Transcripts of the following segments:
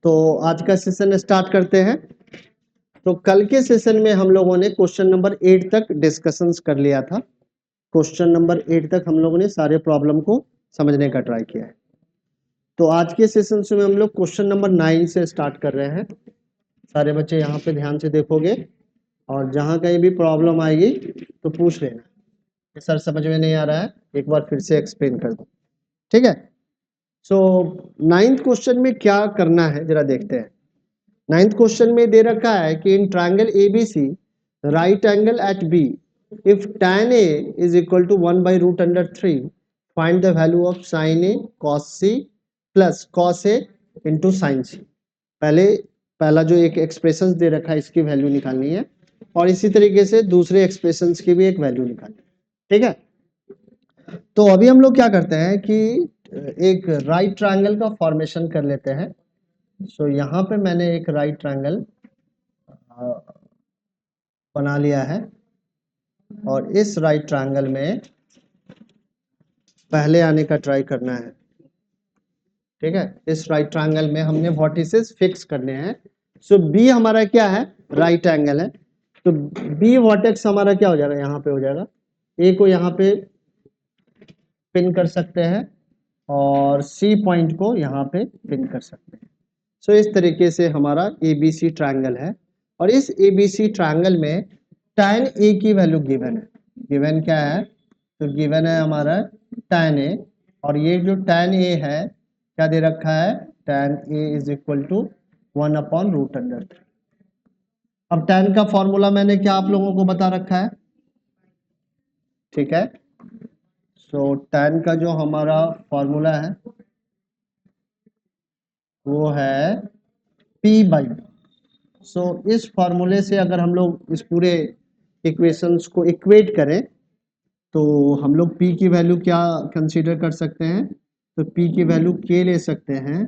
तो आज का सेशन स्टार्ट करते हैं। तो कल के सेशन में हम लोगों ने क्वेश्चन नंबर 8 तक डिस्कशंस कर लिया था। क्वेश्चन नंबर 8 तक हम लोगों ने सारे प्रॉब्लम को समझने का ट्राई किया है। तो आज के सेशन में हम लोग क्वेश्चन नंबर 9 से स्टार्ट कर रहे हैं। सारे बच्चे यहाँ पे ध्यान से देखोगे और जहाँ कहीं भी प्रॉब्लम आएगी तो पूछ लेना, सर समझ में नहीं आ रहा है, एक बार फिर से एक्सप्लेन कर दो, ठीक है। सो 9th क्वेश्चन में क्या करना है जरा देखते हैं। 9th क्वेश्चन में दे रखा है कि in triangle ABC right angle at B if tan A is equal to 1/√3 find the value of sin A cos C plus cos A into sin C। पहला जो एक एक्सप्रेशन दे रखा है इसकी वैल्यू निकालनी है और इसी तरीके से दूसरे एक्सप्रेशंस की भी एक वैल्यू निकालनी है, ठीक है। तो अभी हम लोग क्या करते हैं कि एक राइट ट्रायंगल का फॉर्मेशन कर लेते हैं। सो यहाँ पे मैंने एक राइट ट्रायंगल बना लिया है और इस राइट ट्रायंगल में पहले आने का ट्राई करना है, ठीक है। इस राइट ट्रायंगल में हमने वर्टिसेस फिक्स करने हैं। सो बी हमारा क्या है, राइट एंगल है, तो बी वर्टेक्स हमारा क्या हो जाएगा, यहाँ पे हो जाएगा। ए को यहाँ पे पिन कर सकते हैं और सी पॉइंट को यहाँ पे पिन कर सकते हैं। सो इस तरीके से हमारा एबीसी ट्रायंगल है और इस एबीसी ट्रायंगल में tan ए की वैल्यू गिवन है। गिवन क्या है, तो गिवन है हमारा tan ए और ये जो tan ए है क्या दे रखा है, tan A is equal to 1/√3। अब tan का फॉर्मूला मैंने क्या आप लोगों को बता रखा है, ठीक है। सो tan का जो हमारा फॉर्मूला है वो है p/, सो इस फॉर्मूले से अगर हम लोग इस पूरे इक्वेशंस को इक्वेट करें तो हम लोग p की वैल्यू क्या कंसीडर कर सकते हैं, तो p की वैल्यू k ले सकते हैं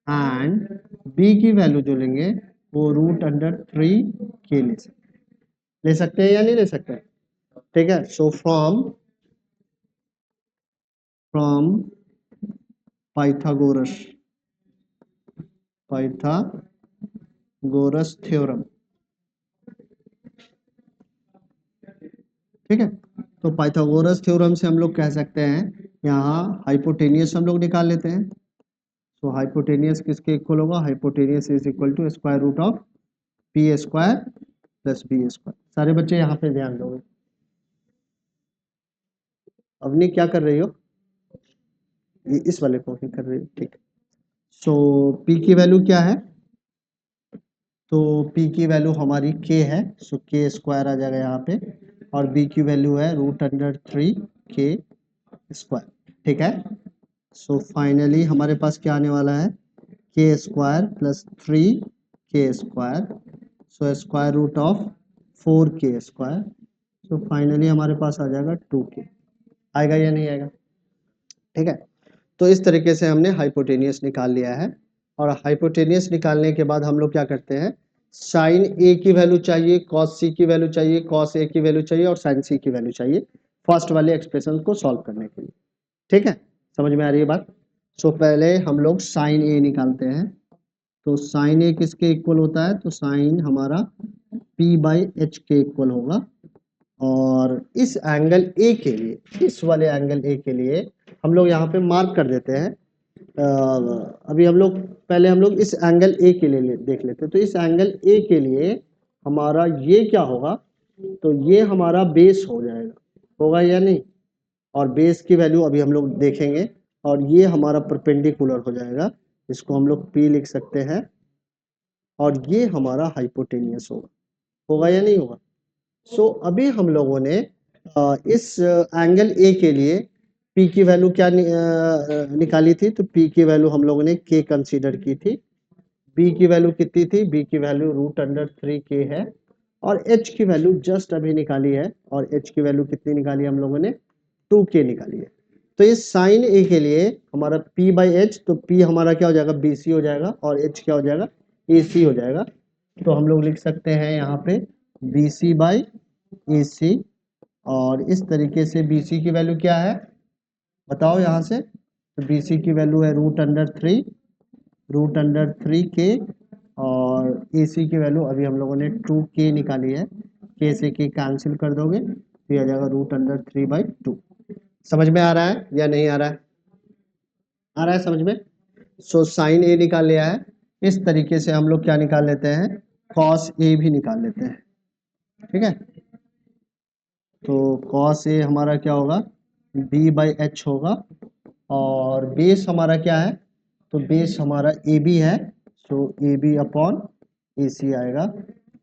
एंड b की वैल्यू जो लेंगे वो √3k ले सकते हैं या नहीं ले सकते, ठीक है। सो फ्रॉम पाइथागोरस थ्योरम, ठीक है। तो पाइथागोरस थ्योरम से हम लोग कह सकते हैं, यहाँ हाइपोटेनियस हम लोग निकाल लेते हैं। तो हाइपोटेनियस किसके इक्वल होगा, hypotenuse is equal to square root of P square plus B square. सारे बच्चे यहाँ पे ध्यान दोगे। अवनी क्या कर रही हो, ये इस वाले को ही कर रही हो, ठीक। सो पी की वैल्यू क्या है, तो p की वैल्यू हमारी k है, सो k स्क्वायर आ जाएगा यहाँ पे और b की वैल्यू है √3k स्क्वायर, ठीक है। सो फाइनली हमारे पास क्या आने वाला है, k square plus 3k square, so square root of 4k square. So finally हमारे पास आ जाएगा 2k। आएगा या नहीं आएगा, ठीक है। तो इस तरीके से हमने हाइपोटेनियस निकाल लिया है और हाइपोटेनियस निकालने के बाद हम लोग क्या करते हैं, साइन ए की वैल्यू चाहिए, कॉस सी की वैल्यू चाहिए, कॉस ए की वैल्यू चाहिए और साइन सी की वैल्यू चाहिए फर्स्ट वाले एक्सप्रेशन को सॉल्व करने के लिए, ठीक है। समझ में आ रही है बात। सो पहले हम लोग साइन ए निकालते हैं। तो साइन ए किसके इक्वल होता है, तो साइन हमारा p/h के इक्वल होगा और इस एंगल ए के लिए, इस वाले एंगल ए के लिए हम लोग यहाँ पे मार्क कर देते हैं। अभी हम लोग पहले हम लोग इस एंगल ए के लिए देख लेते हैं। तो इस एंगल ए के लिए हमारा ये क्या होगा, तो ये हमारा बेस हो जाएगा, होगा या नहीं, और बेस की वैल्यू अभी हम लोग देखेंगे और ये हमारा परपेंडिकुलर हो जाएगा, इसको हम लोग p लिख सकते हैं और ये हमारा हाइपोटेनियस होगा, होगा या नहीं होगा। सो अभी हम लोगों ने इस एंगल ए के लिए p की वैल्यू क्या निकाली थी, तो p की वैल्यू हम लोगों ने k कंसीडर की थी। b की वैल्यू कितनी थी, b की वैल्यू √3k है और h की वैल्यू जस्ट अभी निकाली है और h की वैल्यू कितनी निकाली हम लोगों ने, 2k निकाली है। तो इस साइन a के लिए हमारा p/h, तो p हमारा क्या हो जाएगा, bc हो जाएगा और h क्या हो जाएगा, ac हो जाएगा। तो हम लोग लिख सकते हैं यहाँ पे bc/ac और इस तरीके से bc की वैल्यू क्या है बताओ यहाँ से, तो bc की वैल्यू है √3 √3k और AC की वैल्यू अभी हम लोगों ने 2k निकाली है, k से k कैंसिल कर दोगे तो आ जाएगा √3/2। समझ में आ रहा है या नहीं आ रहा है? आ रहा है समझ में? सो साइन ए निकाल लिया है। इस तरीके से हम लोग क्या निकाल लेते हैं, कॉस ए भी निकाल लेते हैं। ठीक है, तो कॉस ए हमारा क्या होगा, b/h होगा और बेस हमारा क्या है, तो बेस हमारा ए बी है, सो ए बी अपॉन ए सी आएगा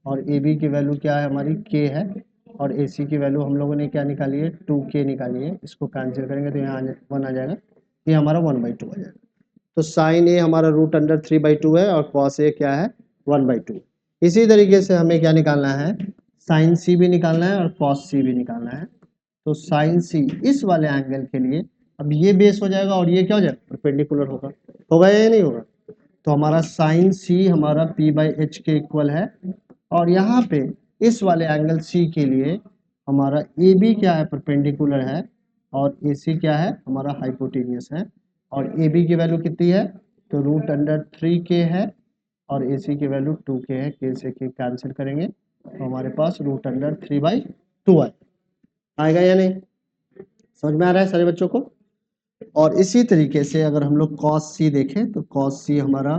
और ए बी की वैल्यू क्या है हमारी k है और ए सी की वैल्यू हम लोगों ने क्या निकाली है 2k निकाली है। इसको कैंसिल करेंगे तो यहाँ 1 आ जाएगा, ये हमारा 1/2 आ जाएगा। तो साइन ए हमारा √3/2 है और कॉस ए क्या है 1/2। इसी तरीके से हमें क्या निकालना है, साइन सी भी निकालना है और कॉस सी भी निकालना है। तो साइन सी इस वाले एंगल के लिए अब ये बेस हो जाएगा और ये क्या हो जाएगा, परपेंडिकुलर होगा, होगा या नहीं होगा? तो हमारा साइन सी हमारा p/h के इक्वल है और यहाँ पे इस वाले एंगल सी के लिए हमारा ए बी क्या है, परपेंडिकुलर है और ए सी क्या है हमारा हाइपोटेनियस है और ए बी की वैल्यू कितनी है, तो √3k है और ए सी की वैल्यू 2k है, k से k कैंसिल करेंगे तो हमारे पास √3/2 आएगा या नहीं? समझ में आ रहा है सारे बच्चों को? और इसी तरीके से अगर हम लोग cos c देखें तो cos c हमारा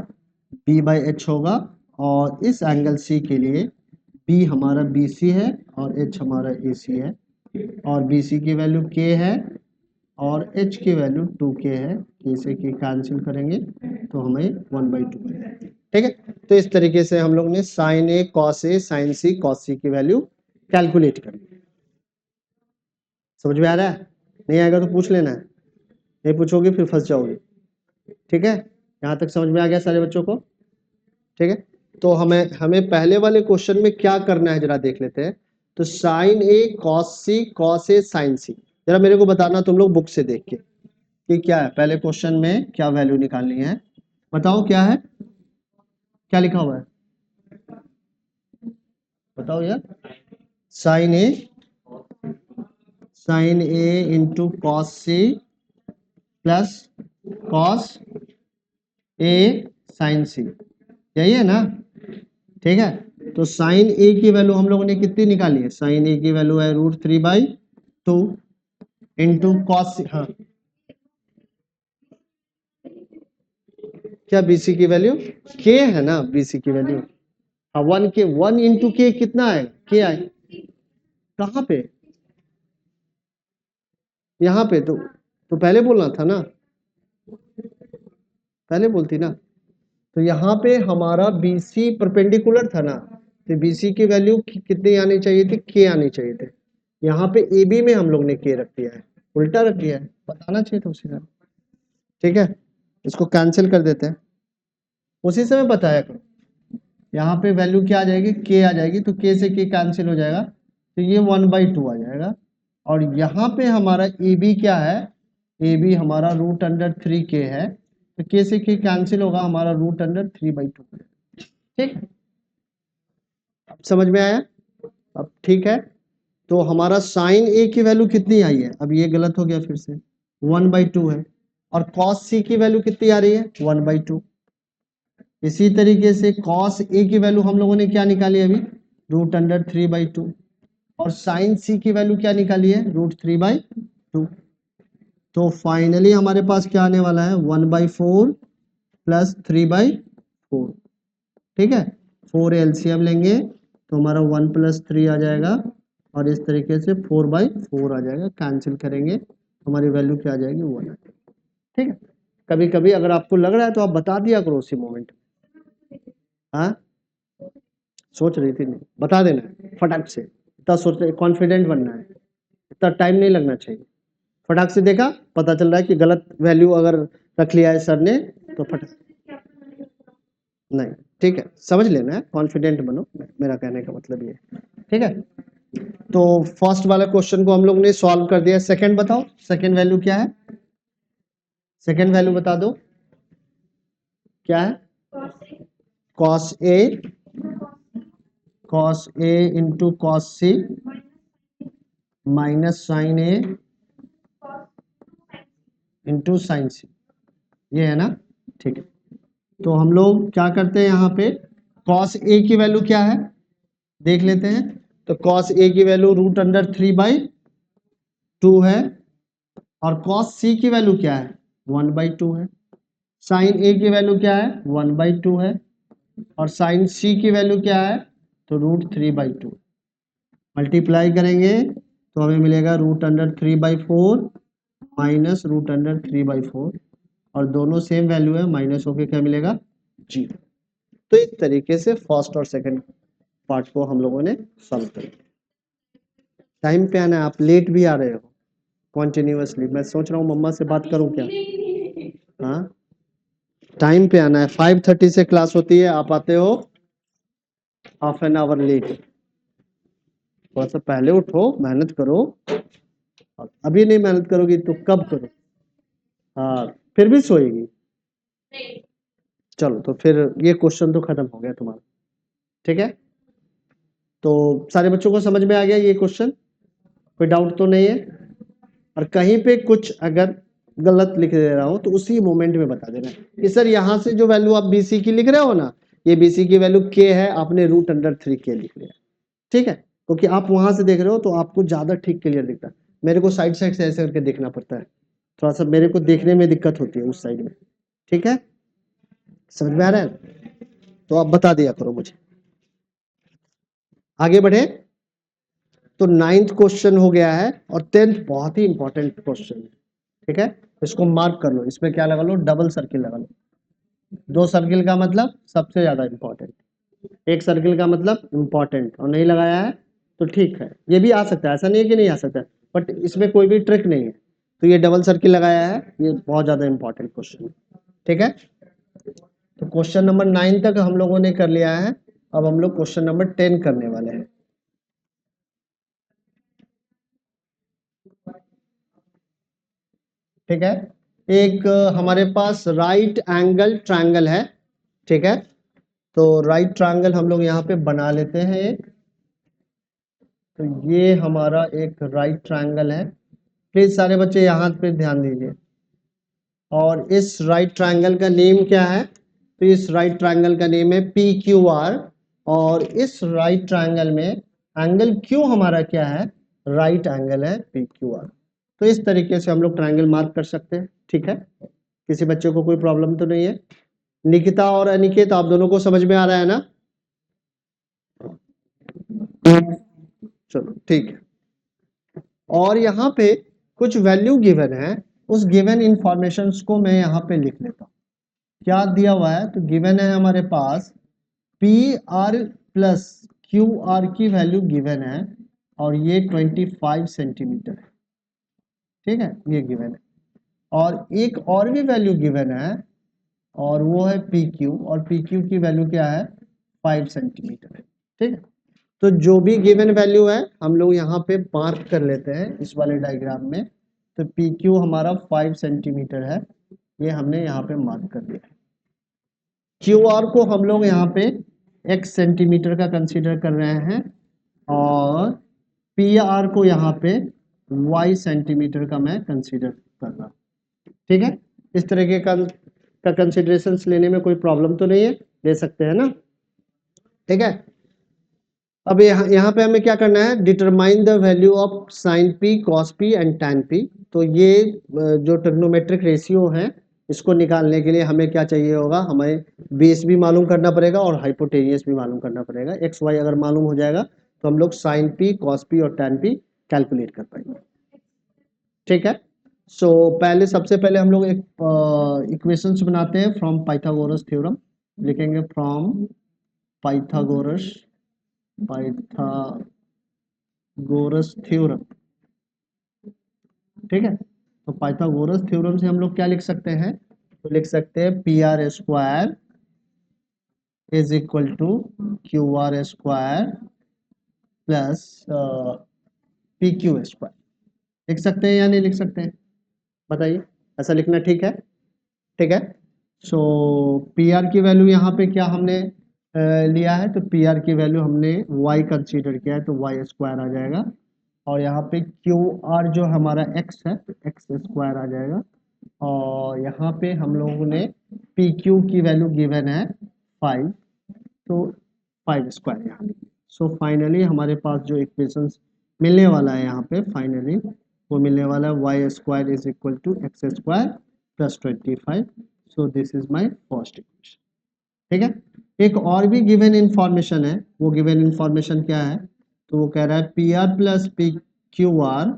b/h होगा और इस एंगल c के लिए b हमारा BC है और h हमारा AC है और BC की वैल्यू k है और h की वैल्यू 2k है, k से k कैंसिल करेंगे तो हमें 1/2 मिलेगा। ठीक है, तो इस तरीके से हम लोग ने sin A cos A sin C cos C की वैल्यू कैलकुलेट कर ली। समझ में आ रहा है? नहीं आएगा तो पूछ लेना है, नहीं पूछोगे फिर फंस जाओगे। ठीक है, यहाँ तक समझ में आ गया सारे बच्चों को? ठीक है, तो हमें पहले वाले क्वेश्चन में क्या करना है जरा देख लेते हैं। तो sign A cos A sine सी, जरा मेरे को बताना तुम लोग बुक से देख के कि क्या है पहले क्वेश्चन में क्या वैल्यू निकालनी है, बताओ क्या है, क्या लिखा हुआ है बताओ यार। Sine A into cos C plus cos A sine C, यही है ना? ठीक है, तो साइन ए की वैल्यू हम लोगों ने कितनी निकाली है, साइन ए की वैल्यू है √3/2 इंटू कॉस, हाँ क्या बीसी की वैल्यू के है ना, बीसी की वैल्यू हाँ 1k, 1 इंटू के कितना है, के आए कहाँ पे, यहाँ पे तो पहले बोलना था ना, पहले बोलती ना। तो यहाँ पे हमारा BC परपेंडिकुलर था ना, तो BC की वैल्यू कितनी आनी चाहिए थी, के आनी चाहिए थे। यहाँ पे AB में हम लोग ने के रख दिया है, उल्टा रख दिया है, बताना चाहिए था उसी तरह। ठीक है, इसको कैंसिल कर देते हैं, उसी समय बताया करो। यहाँ पे वैल्यू क्या आ जाएगी, के आ जाएगी, तो के से के कैंसिल हो जाएगा तो ये 1/2 आ जाएगा और यहाँ पे हमारा ए बी क्या है, ए बी हमारा √3k है तो के से के कैंसिल होगा, हमारा √3/2। ठीक है, अब समझ में आया? अब ठीक है, तो हमारा साइन ए की वैल्यू कितनी आई है, अब ये गलत हो गया फिर से 1/2 है और कॉस सी की वैल्यू कितनी आ रही है 1/2। इसी तरीके से कॉस ए की वैल्यू हम लोगों ने क्या निकाली अभी √3/2 और साइन सी की वैल्यू क्या निकाली है √3/2। तो फाइनली हमारे पास क्या आने वाला है 1/4 प्लस 3/4। ठीक है, 4 एलसीएम लेंगे तो हमारा 1 + 3 आ जाएगा और इस तरीके से 4/4 आ जाएगा, कैंसिल करेंगे हमारी वैल्यू क्या आ जाएगी 1 आ जाएगी। ठीक है, कभी कभी अगर आपको लग रहा है तो आप बता दिया करो उसी मोमेंट। हाँ सोच रही थी, नहीं बता देना है फटाक से, इतना सोच कॉन्फिडेंट बनना है, इतना टाइम नहीं लगना चाहिए। फटाक से देखा पता चल रहा है कि गलत वैल्यू अगर रख लिया है सर ने तो फटाक नहीं। ठीक है, समझ लेना है, कॉन्फिडेंट बनो, मेरा कहने का मतलब ये। ठीक है, तो फर्स्ट वाला क्वेश्चन को हम लोग ने सॉल्व कर दिया। सेकंड बताओ, सेकंड वैल्यू क्या है, सेकंड वैल्यू बता दो क्या है, cos A into cos C minus sine A into sine C, ये है ना? ठीक है, तो हम लोग क्या करते हैं यहाँ पे, कॉस ए की वैल्यू क्या है देख लेते हैं। तो कॉस ए की वैल्यू √3/2 है, और कॉस सी की वैल्यू क्या है 1/2 है। साइन ए की वैल्यू क्या है 1/2 है, और साइन सी की वैल्यू क्या है तो √3/2। मल्टीप्लाई करेंगे तो हमें मिलेगा √3/4 माइनस √3/4, और दोनों सेम वैल्यू है, माइनस होके क्या मिलेगा 0। तो इस तरीके से फर्स्ट और सेकंड पार्ट को हम लोगों ने सॉल्व कर लिया। टाइम पे आना है, आप लेट भी आ रहे हो कॉन्टिन्यूसली। मैं सोच रहा हूँ मम्मा से बात करूं क्या। हाँ, टाइम पे आना है। 5:30 से क्लास होती है, आप आते हो हाफ एन आवर लेट। थोड़ा सा पहले उठो, मेहनत करो, और अभी नहीं मेहनत करोगी तो कब करो। हाँ, फिर भी सोएगी। चलो, तो फिर ये क्वेश्चन तो खत्म हो गया तुम्हारा, ठीक है। तो सारे बच्चों को समझ में आ गया ये क्वेश्चन, कोई डाउट तो नहीं है। और कहीं पे कुछ अगर गलत लिख दे रहा हूं तो उसी मोमेंट में बता देना कि सर यहाँ से जो वैल्यू आप BC की लिख रहे हो ना, ये BC की वैल्यू K है, आपने √3 लिख लिया, ठीक है। क्योंकि आप वहां से देख रहे हो तो आपको ज्यादा ठीक क्लियर दिखता है, मेरे को साइड साइड से ऐसे करके देखना पड़ता है, थोड़ा सा मेरे को देखने में दिक्कत होती है उस साइड में, ठीक है। समझ में आ रहा है, तो आप बता दिया करो मुझे। आगे बढ़े, तो 9th क्वेश्चन हो गया है, और 10th बहुत ही इंपॉर्टेंट क्वेश्चन है, ठीक है। इसको मार्क कर लो, इसमें क्या लगा लो, डबल सर्किल लगा लो। 2 सर्किल का मतलब सबसे ज्यादा इंपॉर्टेंट, 1 सर्किल का मतलब इंपॉर्टेंट, और नहीं लगाया है तो ठीक है, ये भी आ सकता है, ऐसा नहीं है कि नहीं आ सकता है, बट इसमें कोई भी ट्रिक नहीं है। तो ये डबल सर्किल लगाया है, ये बहुत ज्यादा इंपॉर्टेंट क्वेश्चन है, ठीक है। तो क्वेश्चन नंबर 9 तक हम लोगों ने कर लिया है, अब हम लोग क्वेश्चन नंबर 10 करने वाले हैं। ठीक है, एक हमारे पास राइट एंगल ट्रायंगल है, ठीक है। तो राइट ट्रायंगल हम लोग यहाँ पे बना लेते हैं एक। तो ये हमारा एक राइट ट्रायंगल है, प्लीज सारे बच्चे यहाँ पे ध्यान दीजिए। और इस राइट ट्रायंगल का नेम क्या है, तो इस राइट ट्रायंगल का नेम है PQR, और इस राइट ट्रायंगल में एंगल Q हमारा क्या है, राइट एंगल है PQR। तो इस तरीके से हम लोग ट्रायंगल मार्क कर सकते हैं, ठीक है। किसी बच्चे को कोई प्रॉब्लम तो नहीं है। निकिता और अनिकेत, आप दोनों को समझ में आ रहा है ना। चलो ठीक है, और यहाँ पे कुछ वैल्यू गिवन है, उस गिवन इंफॉर्मेशन को मैं यहाँ पे लिख लेता हूँ। क्या दिया हुआ है, तो गिवन है हमारे पास PR प्लस QR की वैल्यू गिवन है, और ये 25 सेंटीमीटर है, ठीक है, ये गिवन है। और एक और भी वैल्यू गिवन है, और वो है PQ, और PQ की वैल्यू क्या है 5 सेंटीमीटर है, ठीक है। तो जो भी गिवन वैल्यू है हम लोग यहाँ पे मार्क कर लेते हैं इस वाले डायग्राम में। तो PQ हमारा 5 सेंटीमीटर है, ये हमने यहाँ पे मार्क कर दिया। QR को हम लोग यहाँ पे x सेंटीमीटर का कंसीडर कर रहे हैं, और PR को यहाँ पे y सेंटीमीटर का मैं कंसीडर कर रहा हूँ, ठीक है। इस तरह के का कंसिडरेशन लेने में कोई प्रॉब्लम तो नहीं है, ले सकते हैं ना, ठीक है। अब यहाँ पे हमें क्या करना है, determine the value of sine P, cos P and tan P। तो ये जो ट्रिग्नोमेट्रिक रेशियो है, इसको निकालने के लिए हमें क्या चाहिए होगा, हमें बेस भी मालूम करना पड़ेगा और हाइपोटेनियस भी मालूम करना पड़ेगा। एक्स वाई अगर मालूम हो जाएगा तो हम लोग साइन P, कॉस P और tan P कैलकुलेट कर पाएंगे, ठीक है। सो पहले सबसे पहले हम लोग एक इक्वेशंस बनाते हैं फ्रॉम पाइथागोरस थ्योरम। लिखेंगे फ्रॉम पाइथागोरस थ्योरम, ठीक है। तो पाइथागोरस थ्योरम से हम लोग क्या लिख सकते हैं, तो लिख सकते हैं PR² is equal to QR² plus PQ²। लिख सकते हैं या नहीं लिख सकते हैं, बताइए, ऐसा लिखना ठीक है, ठीक है। सो PR की वैल्यू यहाँ पे क्या हमने लिया है, तो PR की वैल्यू हमने y कंसीडर किया है, तो y² आ जाएगा। और यहाँ पे QR जो हमारा x है, तो x² आ जाएगा, और यहाँ पे हम लोगों ने पी क्यू की वैल्यू गिवन है 5, तो 5 स्क्वायर यहाँ लिखिए। सो फाइनली हमारे पास जो इक्वेशंस मिलने वाला है यहाँ पे फाइनली वो मिलने वाला है Y square is equal to X square plus 25। So this is my first equation. ठीक है, एक और भी गिवन इंफॉर्मेशन है, वो गिवन इंफॉर्मेशन क्या है, तो वो कह रहा है P R plus P Q R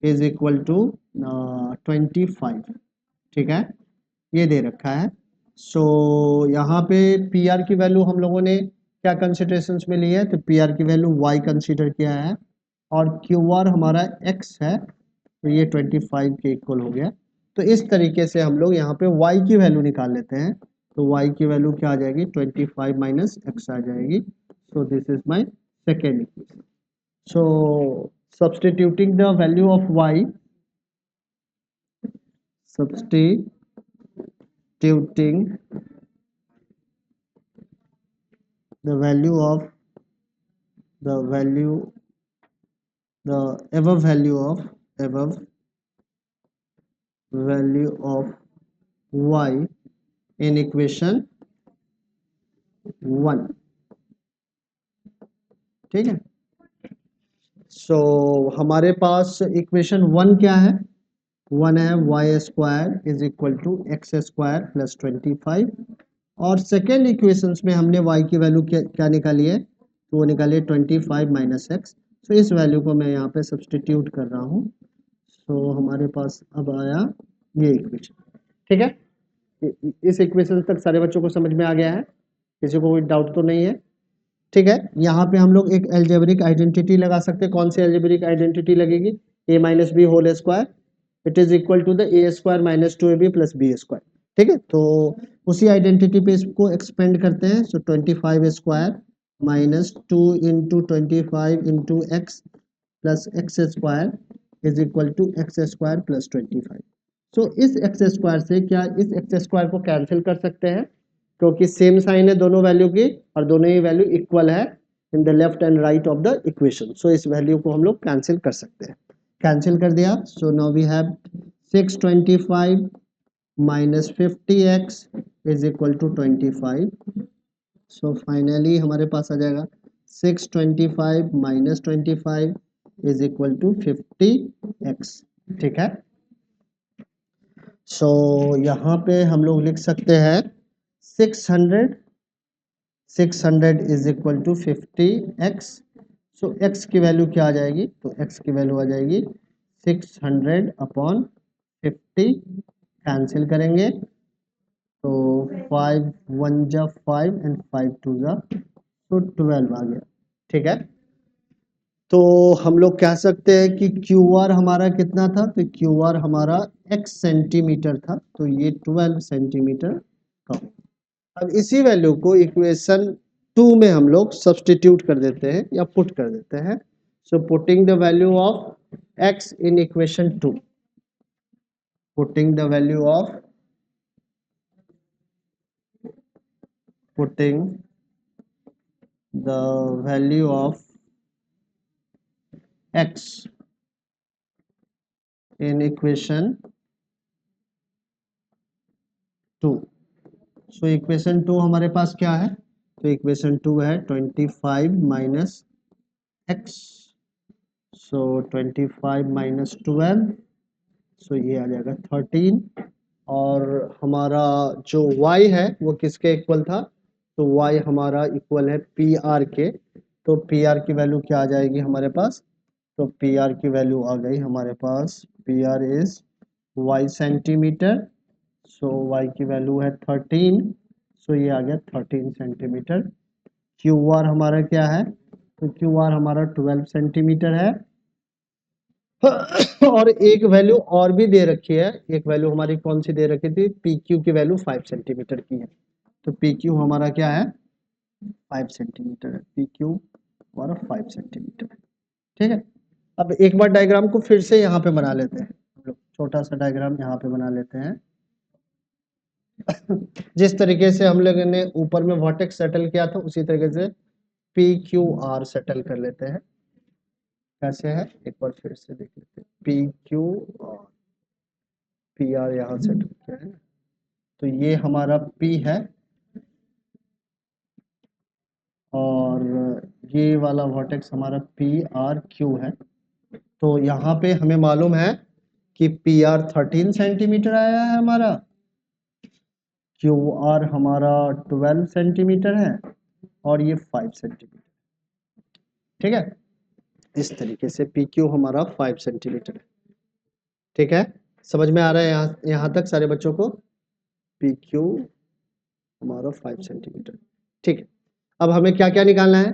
is equal to 25। ठीक है, ये दे रखा है। सो यहाँ पे पी आर की वैल्यू हम लोगों ने क्या कंसिडरेशंस में ली है, तो पी आर की वैल्यू वाई कंसीडर किया है और क्यू आर हमारा एक्स है, तो ये 25 के इक्वल हो गया। तो इस तरीके से हम लोग यहाँ पे y की वैल्यू निकाल लेते हैं, तो y की वैल्यू क्या आ जाएगी, 25 माइनस एक्स आ जाएगी। सो this is my second equation. So substituting the value of y, substituting the value of the value the above value of y in equation 1। ठीक है, सो हमारे पास इक्वेशन 1 क्या है, 1 है Y square is equal to X square plus 25। और second equations में हमने y की वैल्यू क्या निकाली है, तो वो निकाली है 25 माइनस एक्स। सो इस वैल्यू को मैं यहाँ पे सब्सटीट्यूट कर रहा हूँ। सो हमारे पास अब आया ये इक्वेशन। ठीक है, इस इक्वेशन तक सारे बच्चों को समझ में आ गया है, किसी को कोई डाउट तो नहीं है। ठीक है, यहाँ पे हम लोग एक एल्जेब्रिक आइडेंटिटी लगा सकते हैं। कौन सी एल्जेब्रिक आइडेंटिटी लगेगी, a माइनस B whole square it is equal to the A square minus 2ab plus B square. ठीक है, तो उसी आइडेंटिटी पे इसको एक्सपेंड करते हैं। So 25 square minus 2 into 25 into X plus X square is equal to X square plus 25। So इस X square से क्या इस एक्स स्क्वायर को कैंसिल कर सकते हैं, क्योंकि सेम साइन है दोनों वैल्यू की और दोनों ही वैल्यू इक्वल है in the left and right of the equation. So इस वैल्यू को हम लोग कैंसिल कर सकते हैं। कैंसिल कर दिया, so now we have 625 minus 50x is equal to 25। So finally हमारे पास आ जाएगा 625 minus 25 is equal to 50x। ठीक है, सो यहाँ पे हम लोग लिख सकते हैं 600 is equal to 50x। So x की वैल्यू क्या आ जाएगी, तो x की वैल्यू आ जाएगी 600 अपॉन 50, कैंसिल करेंगे तो 5 1 जा 5 एंड 5 2 जा, तो 12 आ गया। ठीक है, तो हम लोग कह सकते हैं कि क्यू आर हमारा कितना था, तो क्यू आर हमारा x सेंटीमीटर था, तो ये 12 सेंटीमीटर का। अब इसी वैल्यू को इक्वेशन 2 में हम लोग सब्सटीट्यूट कर देते हैं या पुट कर देते हैं। So putting the value of x in equation 2, putting the value of putting the value of x in equation 2। So equation 2 हमारे पास क्या है, तो इक्वेशन 2 है 25 माइनस एक्स। सो 25 माइनस 12, सो ये आ जाएगा 13। और हमारा जो y है वो किसके इक्वल था, तो y हमारा इक्वल है पी आर के। तो पी आर की वैल्यू क्या आ जाएगी हमारे पास, तो पी आर की वैल्यू आ गई हमारे पास, P R is y centimetre. So y की वैल्यू है 13, सो ये आ गया 13 सेंटीमीटर। क्यू आर हमारा क्या है, तो क्यू आर हमारा 12 सेंटीमीटर है। और एक वैल्यू और भी दे रखी है, एक वैल्यू हमारी कौन सी दे रखी थी, पी क्यू की वैल्यू 5 सेंटीमीटर की है। तो पी क्यू हमारा क्या है, 5 सेंटीमीटर है, पी क्यू हमारा 5 सेंटीमीटर है। ठीक है, अब एक बार डायग्राम को फिर से यहाँ पे बना लेते हैं हम लोग, छोटा सा डायग्राम यहाँ पे बना लेते हैं। जिस तरीके से हम लोगों ने ऊपर में वर्टेक्स सेटल किया था उसी तरीके से पी क्यू आर सेटल कर लेते हैं। कैसे है एक बार फिर से देख लेते हैं, P Q are, P R यहाँ से किया है, तो ये हमारा पी है और ये वाला वर्टेक्स हमारा पी आर क्यू है। तो यहाँ पे हमें मालूम है कि पी आर 13 सेंटीमीटर आया है हमारा, क्यू आर हमारा 12 सेंटीमीटर है और ये 5 सेंटीमीटर। ठीक है, इस तरीके से पी क्यू हमारा 5 सेंटीमीटर है। ठीक है, समझ में आ रहा है यहाँ तक सारे बच्चों को? पी क्यू हमारा 5 सेंटीमीटर। ठीक है, अब हमें क्या क्या निकालना है?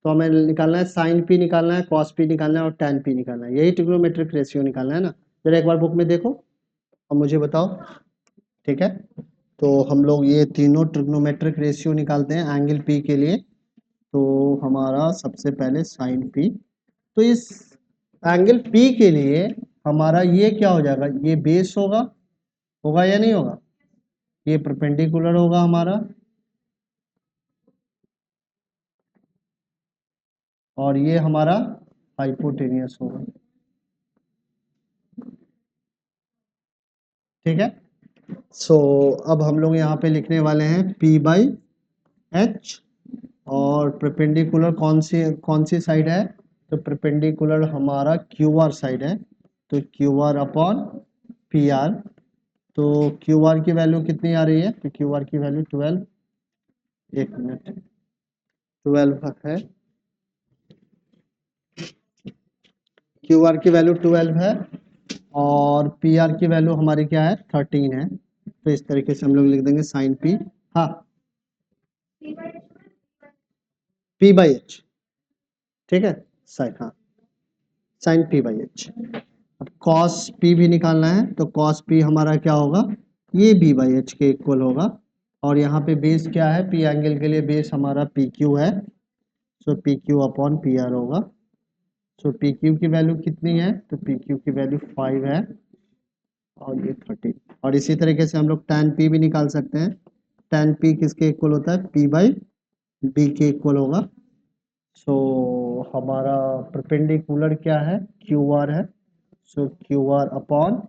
तो हमें निकालना है साइन पी निकालना है, कॉस पी निकालना है और टैन पी निकालना है। यही ट्रिग्नोमेट्रिक रेशियो निकालना है ना। जरा एक बार बुक में देखो और मुझे बताओ। ठीक है, तो हम लोग ये तीनों ट्रिग्नोमेट्रिक रेशियो निकालते हैं एंगल पी के लिए। तो हमारा सबसे पहले साइन पी, तो इस एंगल पी के लिए हमारा ये क्या हो जाएगा? ये बेस होगा या नहीं होगा? ये परपेंडिकुलर होगा हमारा और ये हमारा हाइपोटेनियस होगा। ठीक है, सो अब हम लोग यहाँ पे लिखने वाले हैं P बाई एच और परपेंडिकुलर कौन सी साइड है? तो परपेंडिकुलर हमारा क्यू आर साइड है, तो Q R upon P are. तो क्यू आर की वैल्यू कितनी आ रही है? तो क्यू आर की वैल्यू 12, एक मिनट, 12 है, क्यू आर की वैल्यू 12 है और पी आर की वैल्यू हमारी क्या है? 13 है। तो इस तरीके से हम लोग लिख देंगे साइन पी, हाँ पी बाई एच। ठीक है, साइन, हाँ साइन पी बाई एच। अब कॉस पी भी निकालना है, तो कॉस पी हमारा क्या होगा? ये बी बाई एच के इक्वल होगा। और यहाँ पे बेस क्या है? पी एंगल के लिए बेस हमारा पी क्यू है, so P Q upon P R होगा। सो पी क्यू की वैल्यू कितनी है? तो पी क्यू की वैल्यू 5 है और ये 13। और इसी तरीके से हम लोग टैन पी भी निकाल सकते हैं। टैन पी किसके इक्वल होता है? पी बाई बी के इक्वल होगा। सो हमारा परपेंडिकुलर क्या है? क्यू आर है, so Q R upon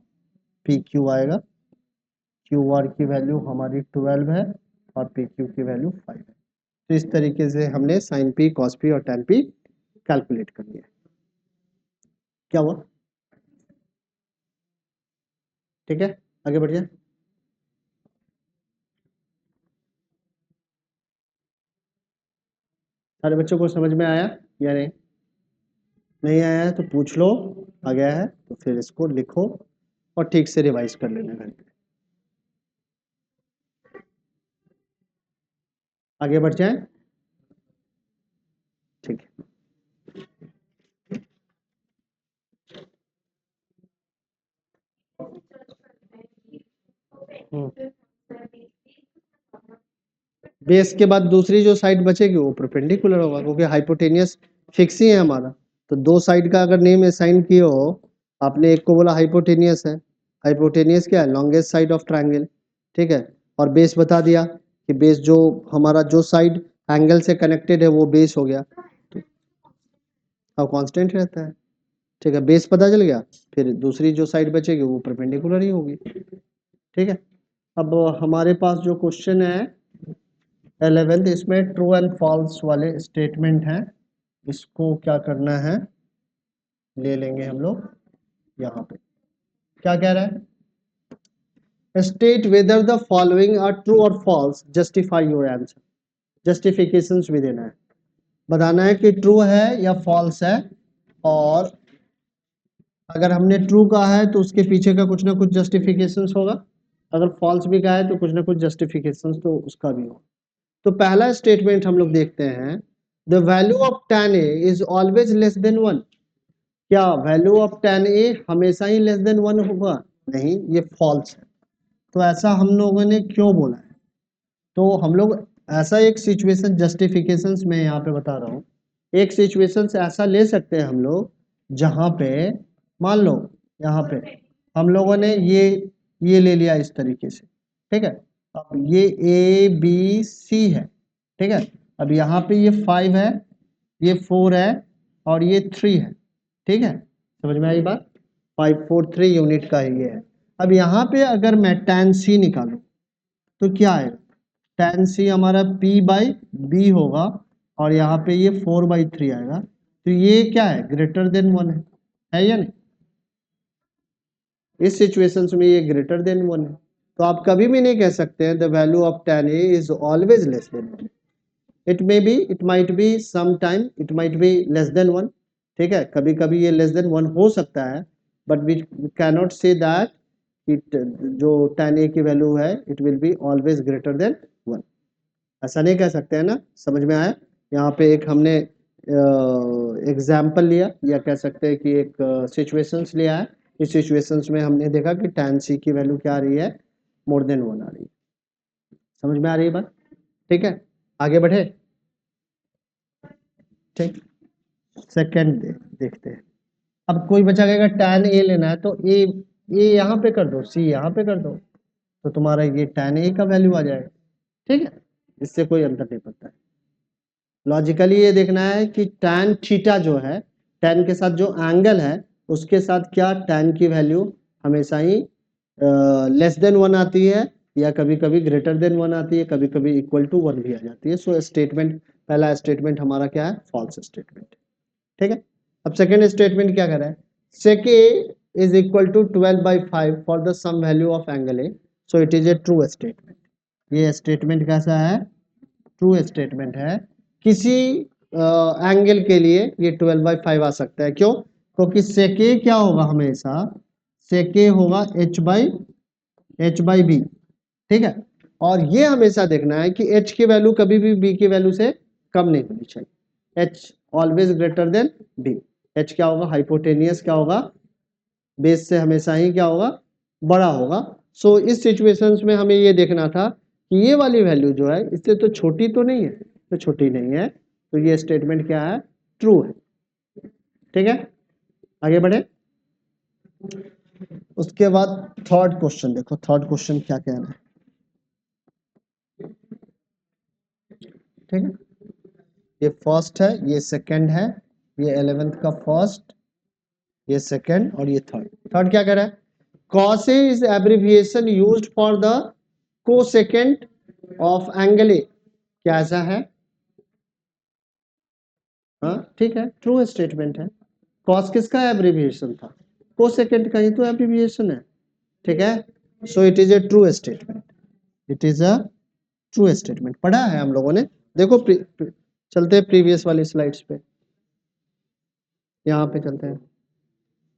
P Q आएगा। क्यू आर की वैल्यू हमारी 12 है और पी क्यू की वैल्यू 5 है। तो इस तरीके से हमने साइन पी, कॉस पी और टैन पी कैलकुलेट कर लिया। क्या हुआ? ठीक है, आगे बढ़ जाए। सारे बच्चों को समझ में आया या नहीं? नहीं आया है तो पूछ लो, आ गया है तो फिर इसको लिखो और ठीक से रिवाइज कर लेना घर पे। आगे बढ़ जाए, ठीक है। बेस के बाद दूसरी जो साइड बचेगी वो परपेंडिकुलर होगा, क्योंकि हाइपोटेनियस फिक्स ही है हमारा। तो दो साइड का अगर नेम असाइन किए हो, आपने एक को बोला हाइपोटेनियस है, हाइपोटेनियस क्या है? Longest side of triangle. ठीक है, और बेस बता दिया कि बेस जो हमारा जो साइड एंगल से कनेक्टेड है वो बेस हो गया, और कांस्टेंट रहता है। ठीक है, बेस पता चल गया, फिर दूसरी जो साइड बचेगी वो परपेंडिकुलर ही होगी। ठीक है, अब हमारे पास जो क्वेश्चन है 11th, इसमें ट्रू एंड फॉल्स वाले स्टेटमेंट हैं। इसको क्या करना है, ले लेंगे हम लोग। यहाँ पे क्या कह रहा है? State whether the following are true or false, justify your answer. Justifications भी देना है, बताना है कि ट्रू है या फॉल्स है। और अगर हमने ट्रू कहा है तो उसके पीछे का कुछ ना कुछ जस्टिफिकेशंस होगा, अगर फॉल्स भी कहा है तो कुछ ना कुछ जस्टिफिकेशंस तो उसका भी होगा। तो पहला स्टेटमेंट हम लोग देखते हैं, the value of tan a is always less than 1। क्या वैल्यू ऑफ tan a हमेशा ही लेस देन 1 होगा? नहीं, ये फॉल्स है। तो ऐसा हम लोगों ने क्यों बोला है? तो हम लोग ऐसा एक सिचुएशन, जस्टिफिकेशंस में यहाँ पे बता रहा हूँ, एक सिचुएशन से ऐसा ले सकते हैं हम लोग जहाँ पे मान लो यहाँ पे हम लोगों ने ये ले लिया इस तरीके से। ठीक है, अब ये ए बी सी है। ठीक है, अब यहाँ पे ये 5 है, ये 4 है और ये 3 है। ठीक है, समझ में आई बात? 5 4 3 यूनिट का ही ये है। अब यहाँ पे अगर मैं tan c निकालूं तो क्या आएगा, tan c हमारा p बाई b होगा और यहाँ पे ये 4/3 आएगा, तो ये क्या है, ग्रेटर देन 1 है या नहीं। इस सिचुएशंस में ये ग्रेटर देन 1 है, तो आप कभी भी नहीं कह सकते हैं the value of tan a is always less than 1। It may be, it might be some time, it might be less than 1, ठीक है, कभी कभी ये लेस देन 1 हो सकता है, but we cannot say that it जो tan a की वैल्यू है it will be always greater than 1, ऐसा नहीं कह सकते हैं ना। समझ में आया। यहाँ पे एक हमने एग्जाम्पल लिया या कह सकते हैं कि एक सिचुएशंस लिया है, इस सिचुएशंस में हमने देखा कि tan c की वैल्यू क्या आ रही है, मोर देन 1 आ रही है। समझ में आ रही है बात, ठीक है, आगे बढ़े। ठीक, सेकंड देखते हैं। अब कोई बच्चा कहेगा tan a लेना है तो a यहाँ पे कर दो, c यहाँ पे कर दो, तो तुम्हारा ये tan a का वैल्यू आ जाएगा, ठीक है, इससे कोई अंतर नहीं पड़ता है। लॉजिकली ये देखना है कि tan थीटा जो है, tan के साथ जो एंगल है उसके साथ क्या tan की वैल्यू हमेशा ही लेस देन 1 आती है या कभी कभी ग्रेटर देन 1 आती है, कभी कभी इक्वल टू 1 भी आ जाती है। सो स्टेटमेंट, पहला स्टेटमेंट हमारा क्या है, फॉल्स स्टेटमेंट, ठीक है। अब सेकेंड स्टेटमेंट क्या कर रहा है, sec a is equal to 12/5 for the sum value of angle a, so it is a true statement। ये स्टेटमेंट कैसा है, ट्रू स्टेटमेंट है। किसी एंगल के लिए ये 12/5 आ सकता है, क्यों, क्योंकि sec a क्या होगा हमेशा, sec a होगा h बाई b, ठीक है। और ये हमेशा देखना है कि h की वैल्यू कभी भी b की वैल्यू से कम नहीं होनी चाहिए, h always greater then b। h क्या होगा, हाइपोटेनियस क्या होगा, बेस से हमेशा ही क्या होगा, बड़ा होगा। सो इस सिचुएशंस में हमें ये देखना था कि ये वाली वैल्यू जो है इससे तो छोटी तो नहीं है, तो छोटी नहीं है, तो ये स्टेटमेंट क्या है, ट्रू है, ठीक है, आगे बढ़े। उसके बाद थर्ड क्वेश्चन देखो, थर्ड क्वेश्चन क्या कहना है, ठीक है, ये फर्स्ट है, ये सेकंड है, ये 11th का फर्स्ट, ये सेकंड और ये थर्ड। थर्ड क्या कह रहा है, cos A is abbreviation used for the cosecant of angle A, क्या ऐसा है, हाँ ठीक है, ट्रू स्टेटमेंट है। cos किसका एब्रिविएशन था, कोसेकेंट का ही तो एब्रिविएशन है, ठीक है। So it is a true statement, it is a true statement, पढ़ा है हम लोगों ने। देखो चलते हैं प्रीवियस वाली स्लाइड्स पे, यहाँ पे चलते हैं,